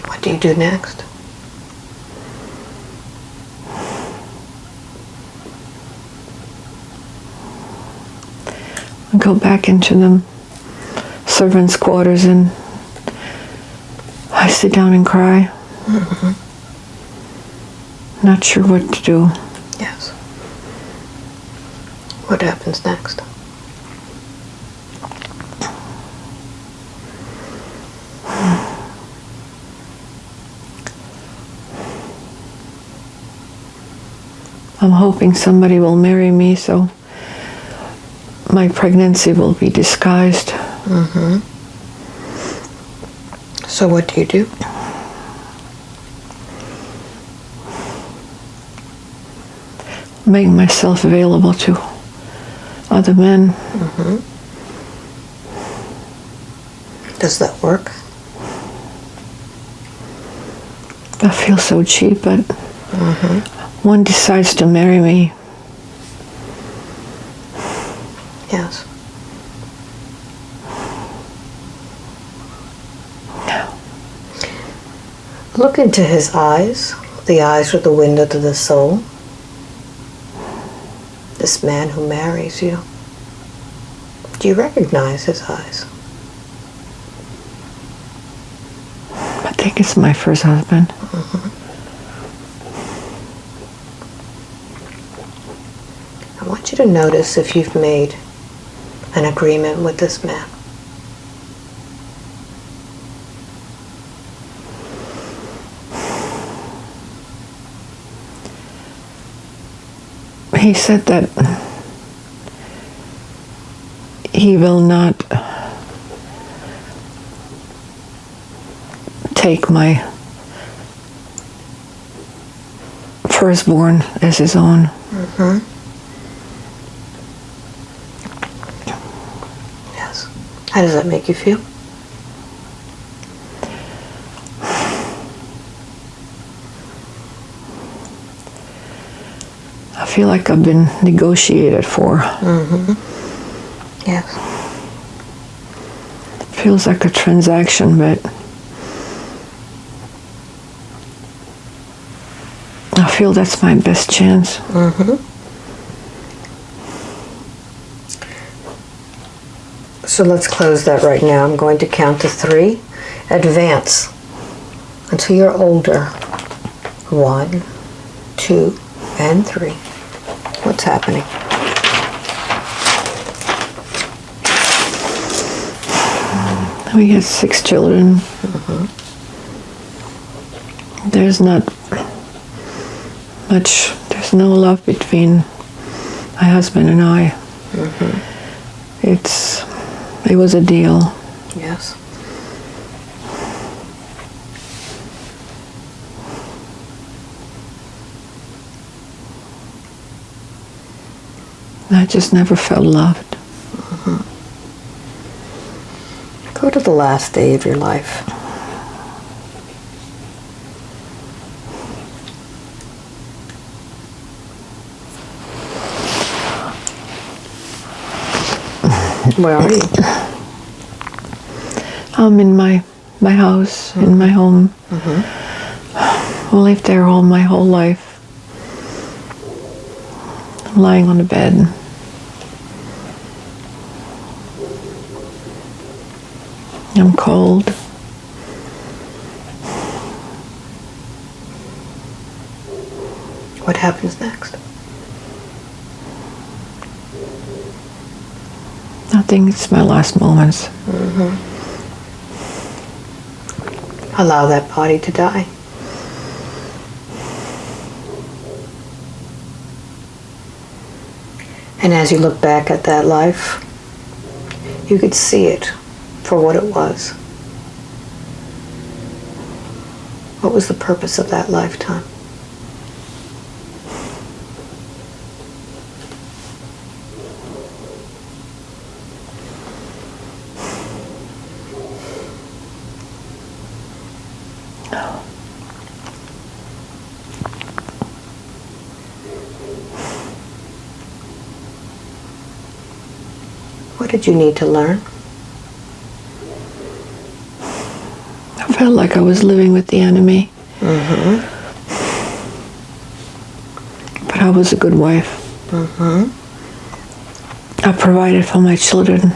What do you do next? I go back into the servants' quarters and I sit down and cry. Not sure what to do. Yes. What happens next? I'm hoping somebody will marry me so my pregnancy will be disguised. So what do you do? Make myself available to other men. Does that work? I feel so cheap, but one decides to marry me. Yes. Look into his eyes. The eyes are the window to the soul. This man who marries you. Do you recognize his eyes? I think it's my first husband. I want you to notice if you've made an agreement with this man. He said that he will not take my firstborn as his own. Yes. How does that make you feel? I feel like I've been negotiated for. Yes. Feels like a transaction, but I feel that's my best chance. So let's close that right now. I'm going to count to 3. Advance until you're older. 1, 2, and 3. What's happening? We had 6 children. There's not much, there's no love between my husband and I. It was a deal. Yes. I just never felt loved. Go to the last day of your life. Where are you? I'm in my house, in my home. I lived there my whole life. I'm lying on the bed. I'm cold. What happens next? Nothing, it's my last moments. Allow that body to die. And as you look back at that life, you could see it for what it was. What was the purpose of that lifetime? What did you need to learn? I felt like I was living with the enemy. But I was a good wife. I provided for my children.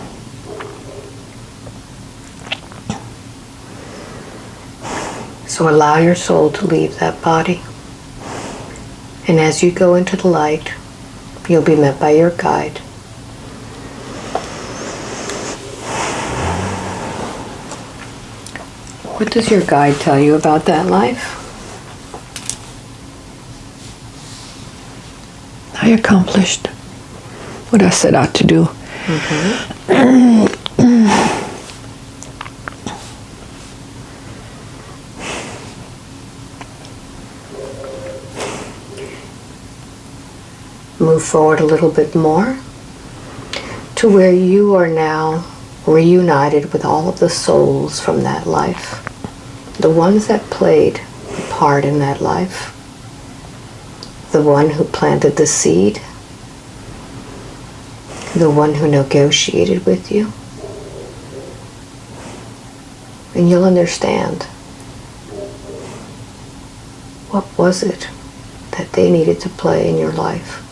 So allow your soul to leave that body. And as you go into the light, you'll be met by your guide. What does your guide tell you about that life? I accomplished what I set out to do. Move forward a little bit more to where you are now reunited with all of the souls from that life. The ones that played a part in that life. The one who planted the seed. The one who negotiated with you. And you'll understand, what was it that they needed to play in your life?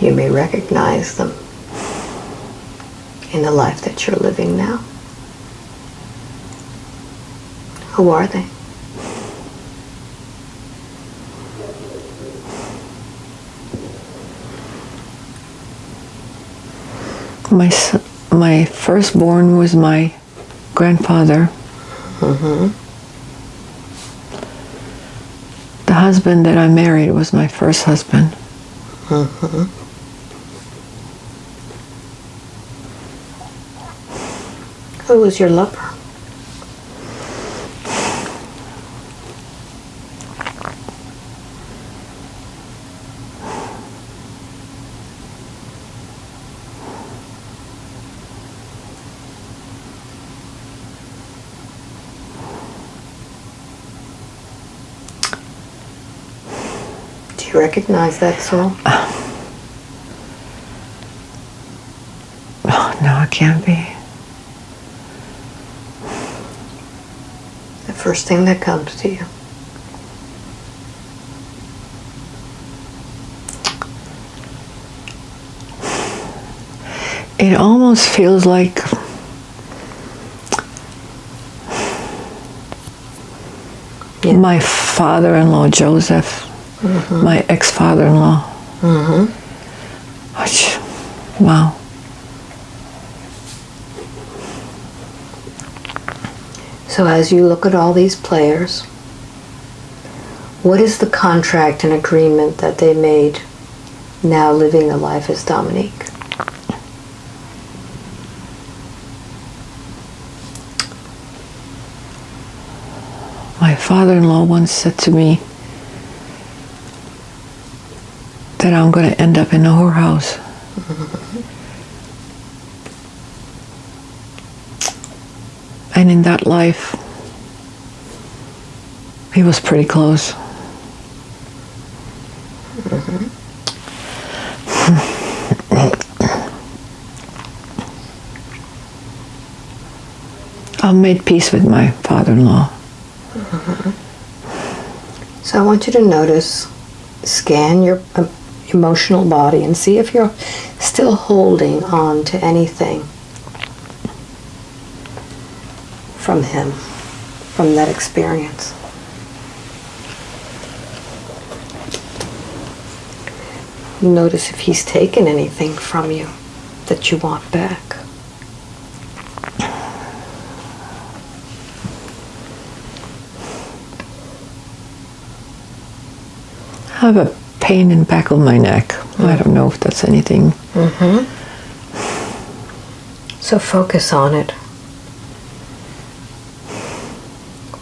You may recognize them in the life that you're living now. Who are they? My firstborn was my grandfather. The husband that I married was my first husband. Who was your lover? you recognize that soul? Oh, no, it can't be. The first thing that comes to you. It almost feels like my father-in-law, Joseph, my ex-father-in-law. Which, wow. So as you look at all these players, what is the contract and agreement that they made now living a life as Dominique? My father-in-law once said to me that I'm going to end up in a whorehouse. And in that life, he was pretty close. I made peace with my father-in-law. So I want you to notice, scan your emotional body and see if you're still holding on to anything from him, from that experience. Notice if he's taken anything from you that you want back. I have a pain in the back of my neck. I don't know if that's anything. So focus on it.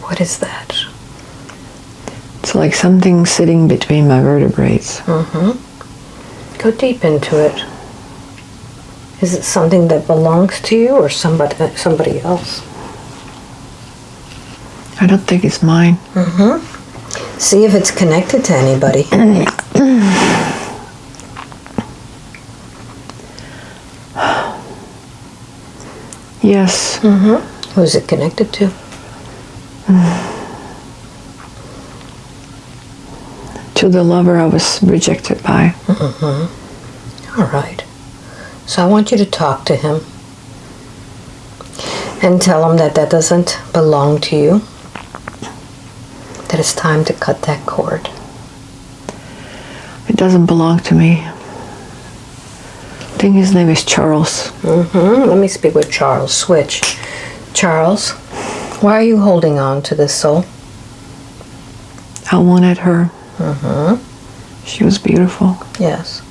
What is that? It's like something sitting between my vertebrae. Go deep into it. Is it something that belongs to you or somebody else? I don't think it's mine. See if it's connected to anybody. Yes. Who's it connected to? To the lover I was rejected by. All right. So I want you to talk to him and tell him that that doesn't belong to you, that it's time to cut that cord. It doesn't belong to me. I think his name is Charles. Let me speak with Charles. Switch. Charles, why are you holding on to this soul? I wanted her. She was beautiful. Yes.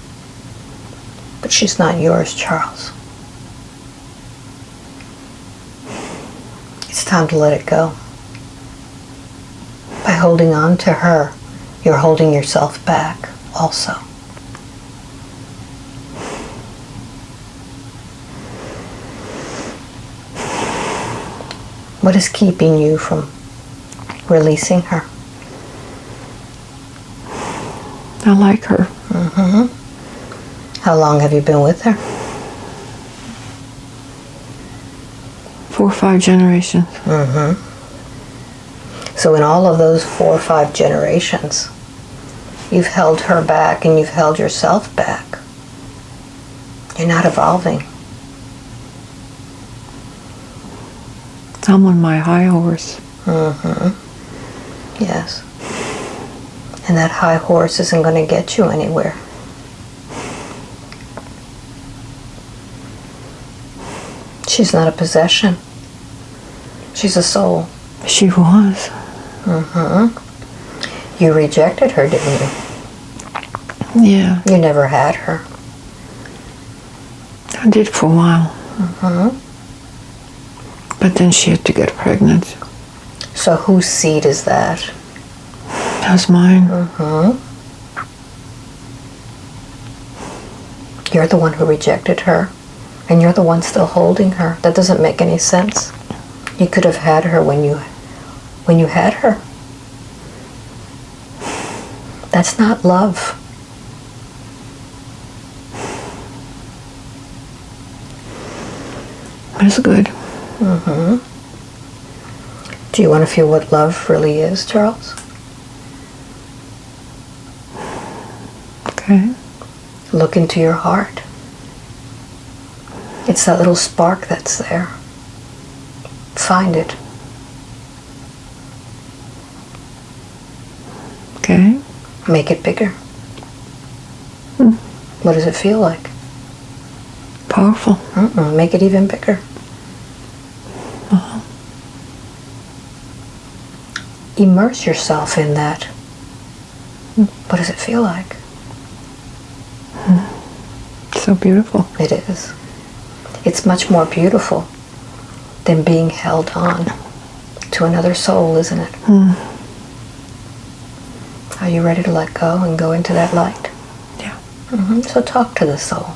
But she's not yours, Charles. It's time to let it go. By holding on to her, you're holding yourself back also. What is keeping you from releasing her? I like her. How long have you been with her? 4 or 5 generations. So in all of those 4 or 5 generations, you've held her back and you've held yourself back. You're not evolving. I'm on my high horse. Yes. And that high horse isn't going to get you anywhere. She's not a possession. She's a soul. She was. You rejected her, didn't you? Yeah. You never had her. I did for a while. But then she had to get pregnant. So whose seed is that? That was mine. You're the one who rejected her, and you're the one still holding her. That doesn't make any sense. You could have had her when you had her. That's not love. That's good. Mm-hmm. Do you want to feel what love really is, Charles? Okay. Look into your heart. It's that little spark that's there. Find it. Okay. Make it bigger. What does it feel like? Powerful. Make it even bigger. Immerse yourself in that. What does it feel like? So beautiful. It is. It's much more beautiful than being held on to another soul, isn't it? Are you ready to let go and go into that light? Yeah. So talk to the soul.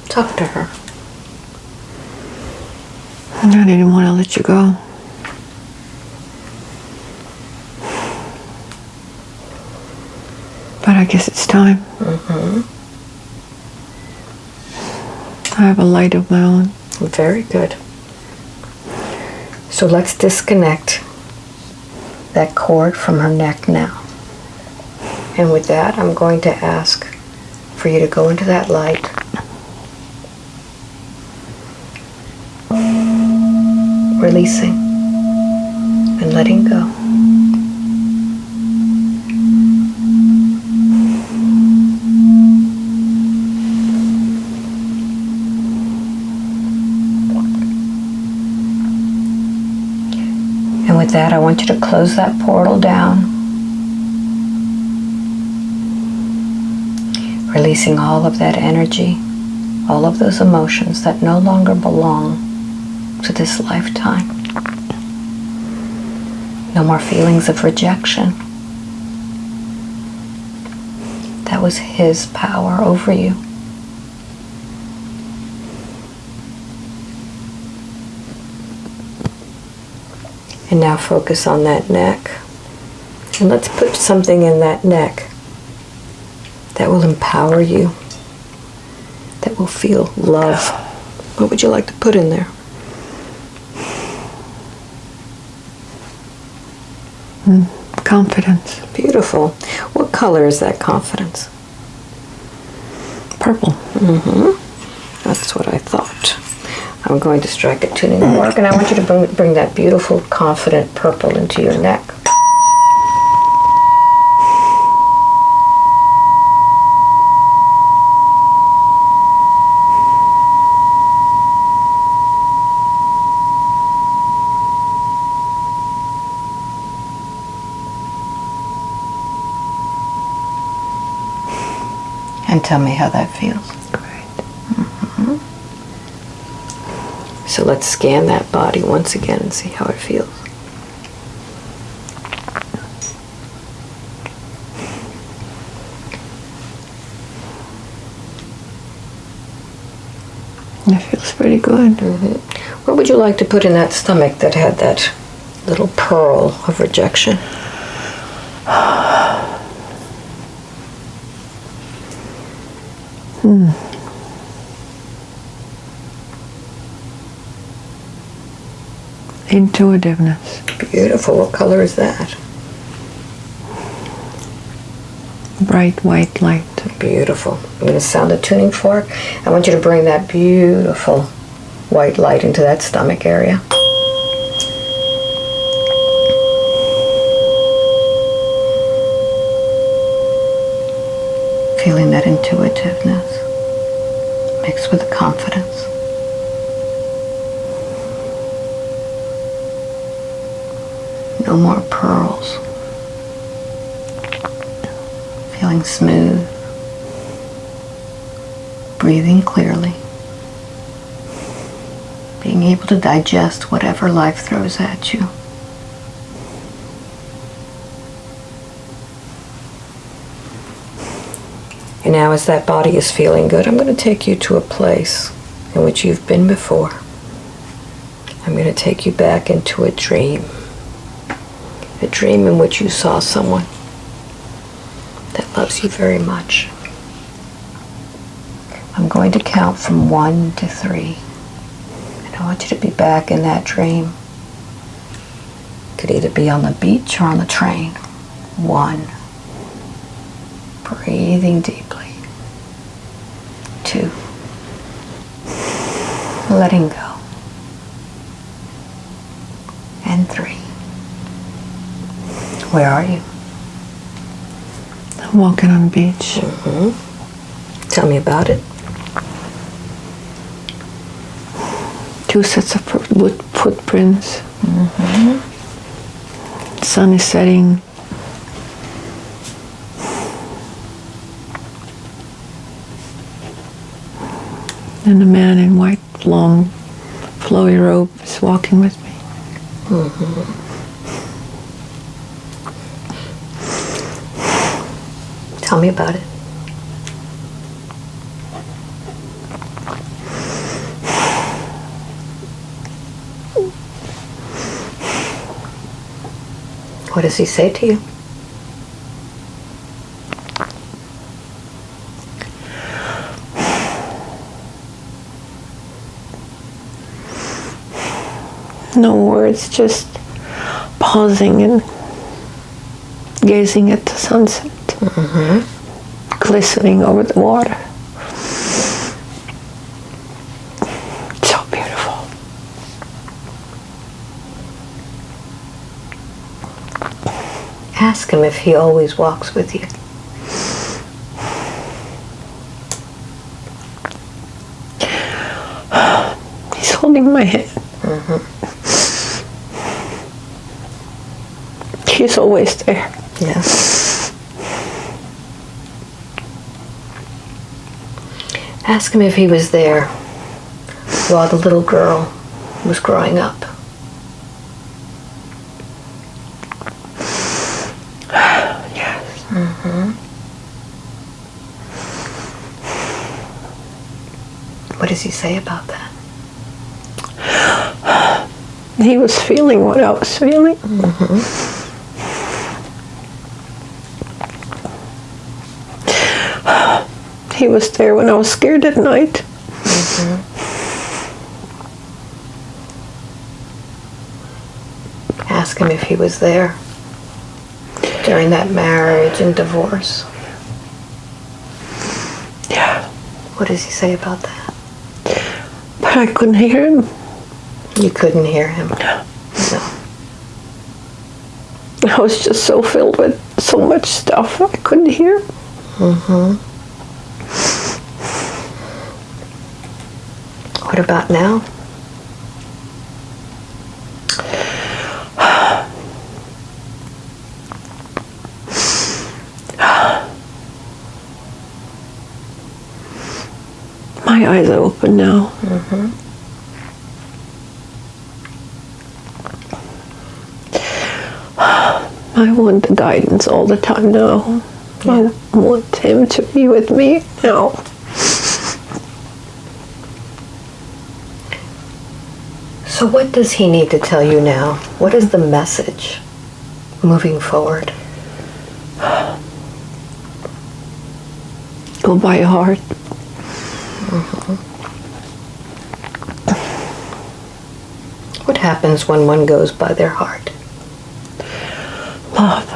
Talk to her. I didn't want to let you go. But I guess it's time. I have a light of my own. Very good. So let's disconnect that cord from her neck now. And with that, I'm going to ask for you to go into that light. Releasing and letting go. And with that, I want you to close that portal down, releasing all of that energy, all of those emotions that no longer belong to this lifetime. No more feelings of rejection. That was his power over you. And now focus on that neck. And let's put something in that neck that will empower you, that will feel love. What would you like to put in there? Confidence. Beautiful. What color is that confidence? Purple. That's what I thought. I'm going to strike a tuning fork, and I want you to bring that beautiful, confident purple into your neck. And tell me how that feels. Great. So let's scan that body once again and see how it feels. It feels pretty good. What would you like to put in that stomach that had that little pearl of rejection? Intuitiveness. Beautiful. What color is that? Bright white light. Beautiful. I'm going to sound a tuning fork. I want you to bring that beautiful white light into that stomach area. Feeling that intuitiveness mixed with the confidence. No more pearls. Feeling smooth. Breathing clearly. Being able to digest whatever life throws at you. And now as that body is feeling good, I'm going to take you to a place in which you've been before. I'm going to take you back into a dream. A dream in which you saw someone. that loves you very much. I'm going to count from 1 to 3. And I want you to be back in that dream. Could either be on the beach or on the train. 1. Breathing deeply. 2. Letting go. And 3. Where are you? I'm walking on the beach. Tell me about it. 2 sets of footprints. Sun is setting. And a man in white, long, flowy robe is walking with me. Tell me about it. What does he say to you? No words, just pausing and gazing at the sunset, glistening over the water. So beautiful. Ask him if he always walks with you. He's holding my hand. He's always there. Yes. Ask him if he was there while the little girl was growing up. Yes. What does he say about that? He was feeling what I was feeling. He was there when I was scared at night. Ask him if he was there during that marriage and divorce. Yeah. What does he say about that? But I couldn't hear him. You couldn't hear him. No. No. I was just so filled with so much stuff I couldn't hear. What about now? My eyes are open now. I want the guidance all the time now. I want him to be with me now. So what does he need to tell you now? What is the message moving forward? Go by your heart. What happens when one goes by their heart? Love.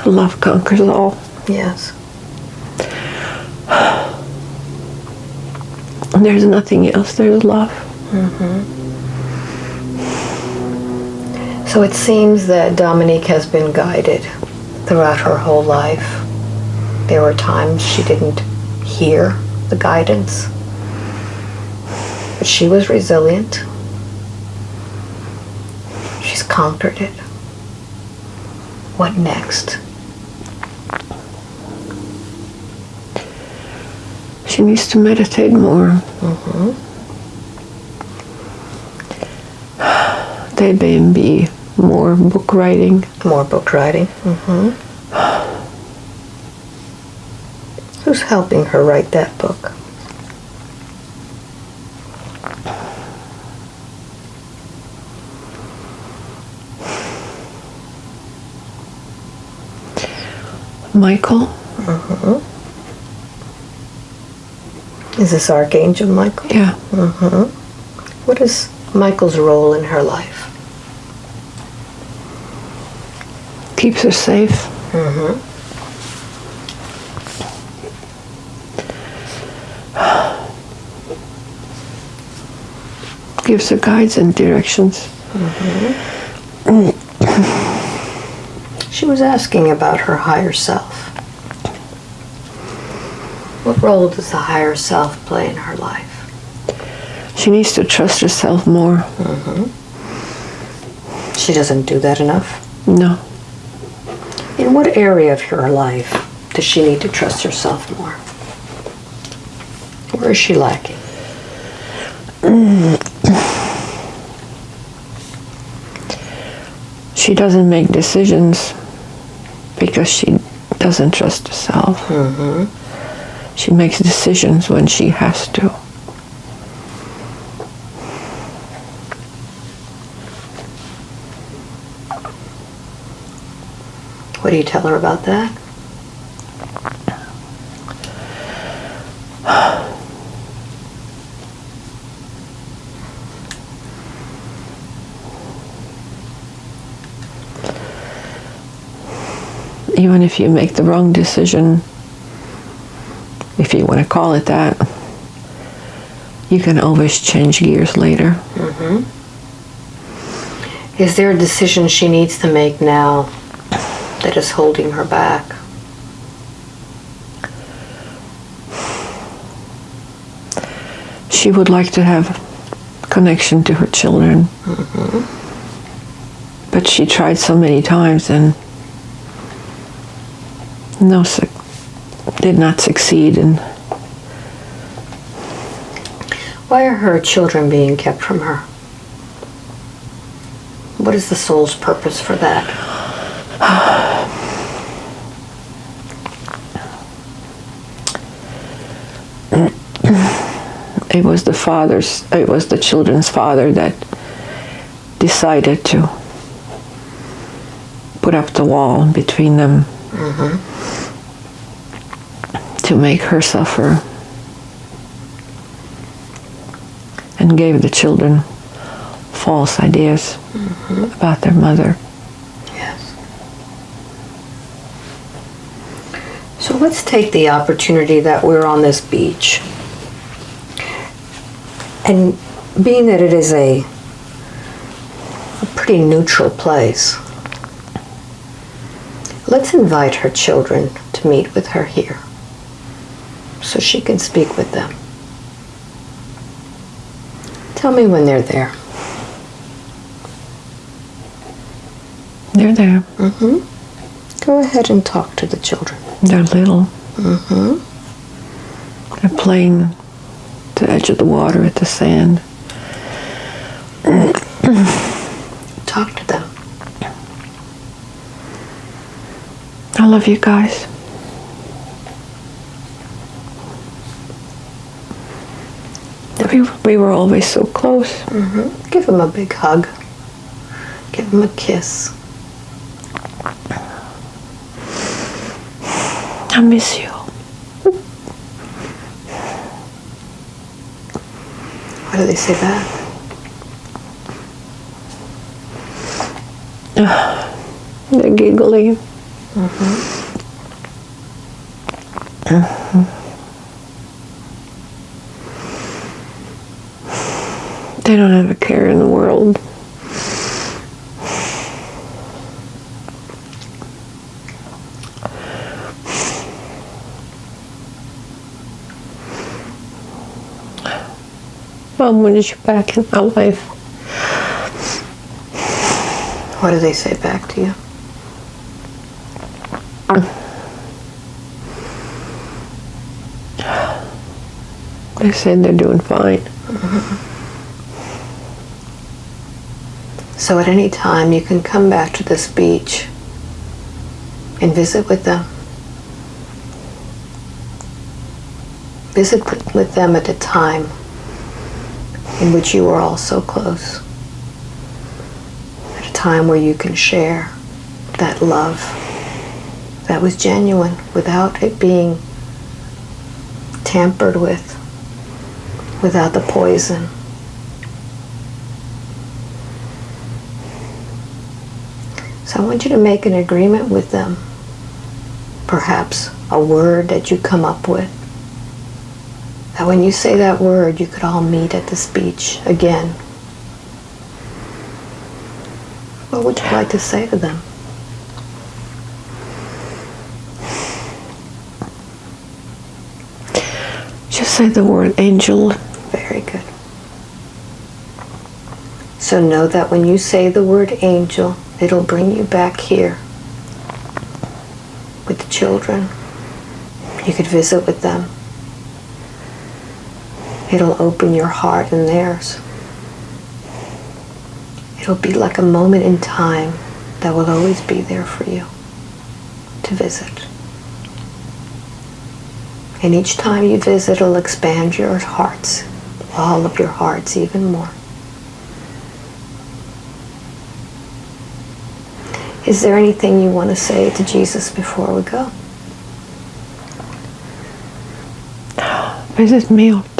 Love conquers all. Yes. There's nothing else. There's love. So it seems that Dominique has been guided throughout her whole life. There were times she didn't hear the guidance, but she was resilient. She's conquered it. What next? She needs to meditate more. There may be more book writing. More book writing. Who's helping her write that book? Michael. Is this Archangel Michael? Yeah. What is Michael's role in her life? Keeps her safe. Gives her guides and directions. She was asking about her higher self. What role does the higher self play in her life? She needs to trust herself more. She doesn't do that enough. No. In what area of her life does she need to trust herself more? Where is she lacking? She doesn't make decisions because she doesn't trust herself. She makes decisions when she has to. What do you tell her about that? Even if you make the wrong decision, if you want to call it that, you can always change gears later. Is there a decision she needs to make now that is holding her back? She would like to have connection to her children. But she tried so many times and did not succeed. And why are her children being kept from her? What is the soul's purpose for that? it was the children's father that decided to put up the wall between them. To make her suffer, and gave the children false ideas about their mother. Yes. So let's take the opportunity that we're on this beach, and being that it is a pretty neutral place, let's invite her children to meet with her here so she can speak with them. Tell me when they're there. They're there. Go ahead and talk to the children. They're little. They're playing at the edge of the water at the sand. Talk to them. I love you guys. We were always so close. Give them a big hug. Give them a kiss. I miss you. What do they say back? They're giggly. They don't have a care in the world. Mom wanted you back in my life. What do they say back to you? They said they're doing fine. So at any time you can come back to this beach and visit with them. Visit with them at a time in which you are all so close. At a time where you can share that love that was genuine without it being tampered with, without the poison. So I want you to make an agreement with them. Perhaps a word that you come up with. That when you say that word, you could all meet at this beach again. What would you like to say to them? Just say the word angel. Very good. So know that when you say the word angel, it'll bring you back here with the children. You could visit with them. It'll open your heart and theirs. It'll be like a moment in time that will always be there for you to visit. And each time you visit, it'll expand your hearts, all of your hearts even more. Is there anything you want to say to Jesus before we go? Visit me often.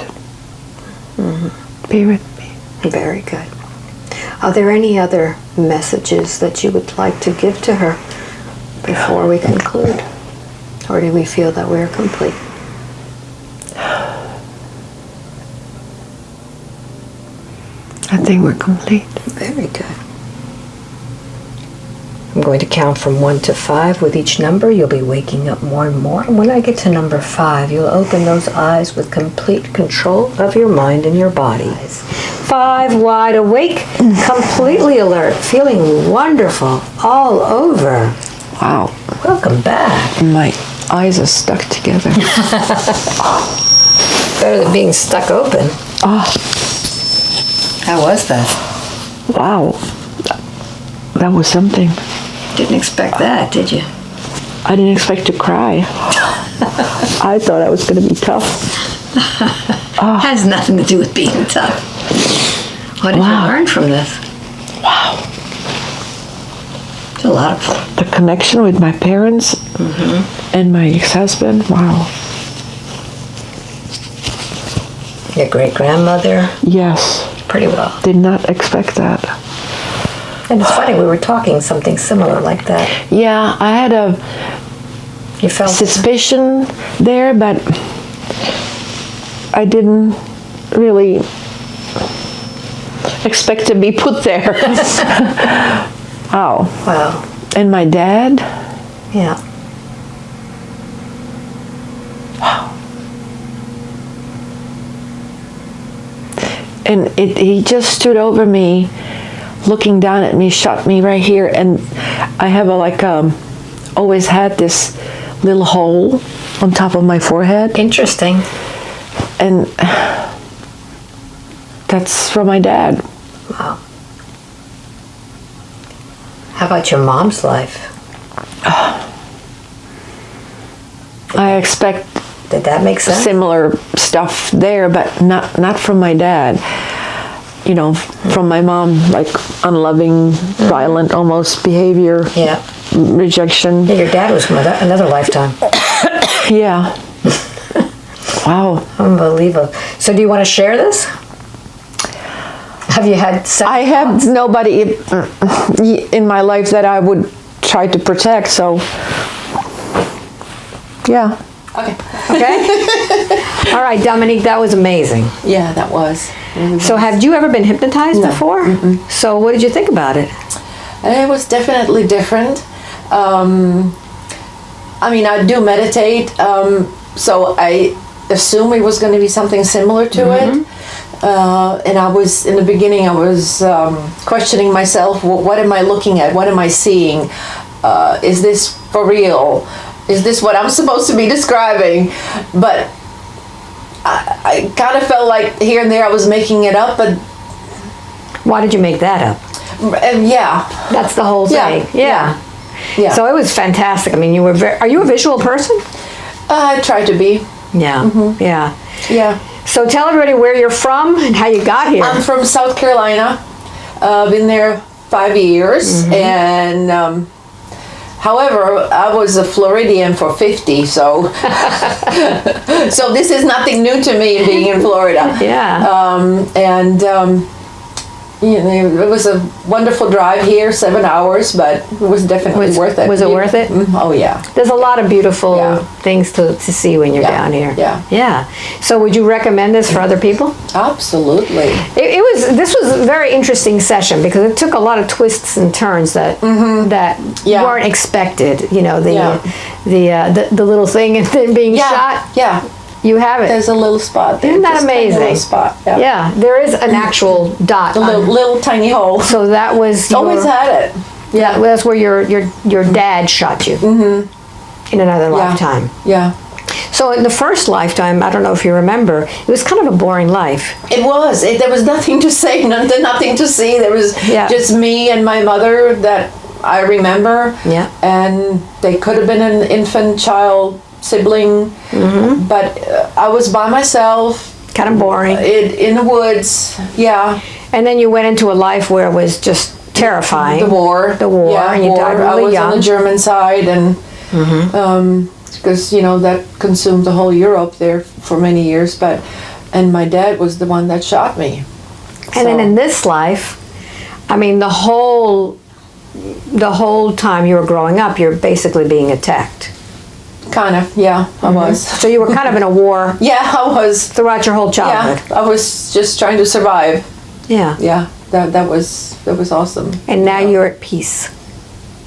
Be with me. Very good. Are there any other messages that you would like to give to her before we conclude? Or do we feel that we're complete? I think we're complete. Very good. I'm going to count from 1 to 5. With each number, you'll be waking up more and more. And when I get to number 5, you'll open those eyes with complete control of your mind and your body. 5, wide awake, completely alert, feeling wonderful all over. Wow. Welcome back. My eyes are stuck together. Better than being stuck open. Oh, How was that? wow. That was something. Didn't expect that, did you? I didn't expect to cry. I thought I was going to be tough. Has nothing to do with being tough. What did you learn from this? Wow. It's a lot of fun. The connection with my parents and my ex-husband. Wow. Your great-grandmother? Yes. Pretty well. Did not expect that. And it's funny, we were talking something similar like that. Yeah, I had a You felt suspicion there, but I didn't really expect to be put there. Wow. Wow. And my dad? Yeah. Wow. And he just stood over me, looking down at me, shot me right here, and I have always had this little hole on top of my forehead. Interesting. And that's from my dad. Wow. How about your mom's life? I expect Did that make sense? similar stuff there, but not from my dad. You know, from my mom, like unloving, violent, almost behavior, Yeah. rejection. Yeah, your dad was from another lifetime. Yeah. Wow. Unbelievable. So do you want to share this? Have you had sex? I have nobody in my life that I would try to protect, so yeah. Okay. All right, Dominique, that was amazing. Yeah, that was. So have you ever been hypnotized before? So what did you think about it? It was definitely different. I mean, I do meditate, so I assume it was going to be something similar to it. And I was, in the beginning, I was questioning myself, what am I looking at? What am I seeing? Is this for real? Is this what I'm supposed to be describing? But I kind of felt like here and there I was making it up, but... Why did you make that up? Yeah. That's the whole thing. Yeah. So it was fantastic. I mean, you were are you a visual person? I try to be. Yeah. Yeah. Yeah. So tell everybody where you're from and how you got here. I'm from South Carolina. Been there 5 years, and However, I was a Floridian for 50, so so this is nothing new to me being in Florida. Yeah. You know, it was a wonderful drive here, 7 hours, but it was definitely worth it. Was it worth it? Oh yeah. There's a lot of beautiful Yeah. things to see when you're down here. Yeah. Yeah. So would you recommend this for other people? Absolutely. This was a very interesting session because it took a lot of twists and turns that weren't expected. You know, the little thing and then being shot. Yeah. You have it. There's a little spot there. Isn't that Just amazing? A little spot. Yeah. Yeah, there is an actual dot. A little tiny hole. So that was Always had it. Yeah, that's where your dad shot you in another lifetime. Yeah. So in the first lifetime, I don't know if you remember, it was kind of a boring life. It was. There was nothing to say, nothing to see. There was just me and my mother that I remember. Yeah. And they could have been an infant, child, sibling, but I was by myself. Kind of boring. In the woods. Yeah. And then you went into a life where it was just terrifying. The war, yeah, and you died really I was young. on the German side, and because that consumed the whole Europe there for many years. And my dad was the one that shot me. And then in this life, I mean, the whole time you were growing up, you're basically being attacked. Kind of, yeah, I was. So you were kind of in a war. Yeah, I was. Throughout your whole childhood. Yeah, I was just trying to survive. Yeah. Yeah, that was awesome. And now you're at peace.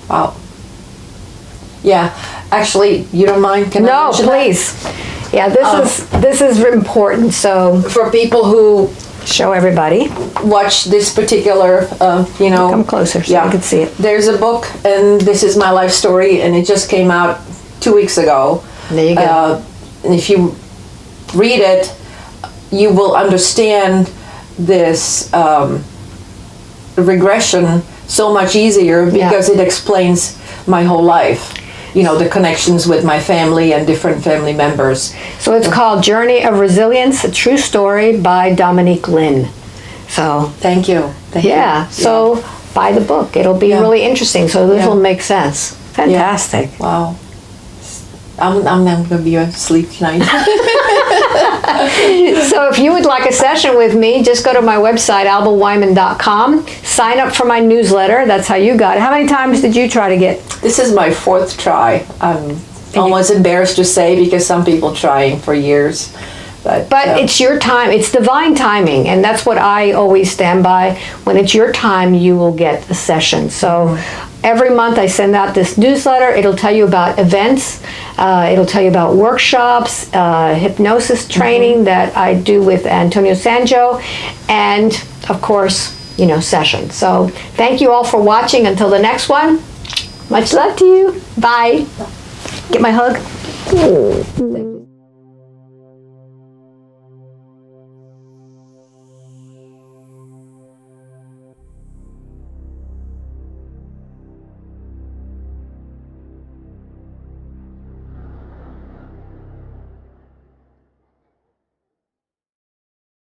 Wow. Yeah, actually, you don't mind? Can I No, mention please. Yeah, this is important. So for people who show everybody. Watch this particular, Come closer so I can see it. There's a book, and this is my life story, and it just came out 2 weeks ago. There you go. And if you read it, you will understand this regression so much easier because it explains my whole life. The connections with my family and different family members. So it's called Journey of Resilience, a True Story by Dominique Lynn. So thank you. So buy the book. It'll be really interesting. So this will make sense. Fantastic. Yeah. Wow. I'm going to be asleep tonight. So if you would like a session with me, just go to my website, albaweinman.com. Sign up for my newsletter. That's how you got it. How many times did you try to get? This is my 4th try. I'm almost embarrassed to say because some people trying for years. But it's your time. It's divine timing, and that's what I always stand by. When it's your time, you will get a session. So every month I send out this newsletter. It'll tell you about events. It'll tell you about workshops, hypnosis training that I do with Antonio Sanjo, and of course, sessions. So thank you all for watching. Until the next one, much love to you. Bye. Get my hug.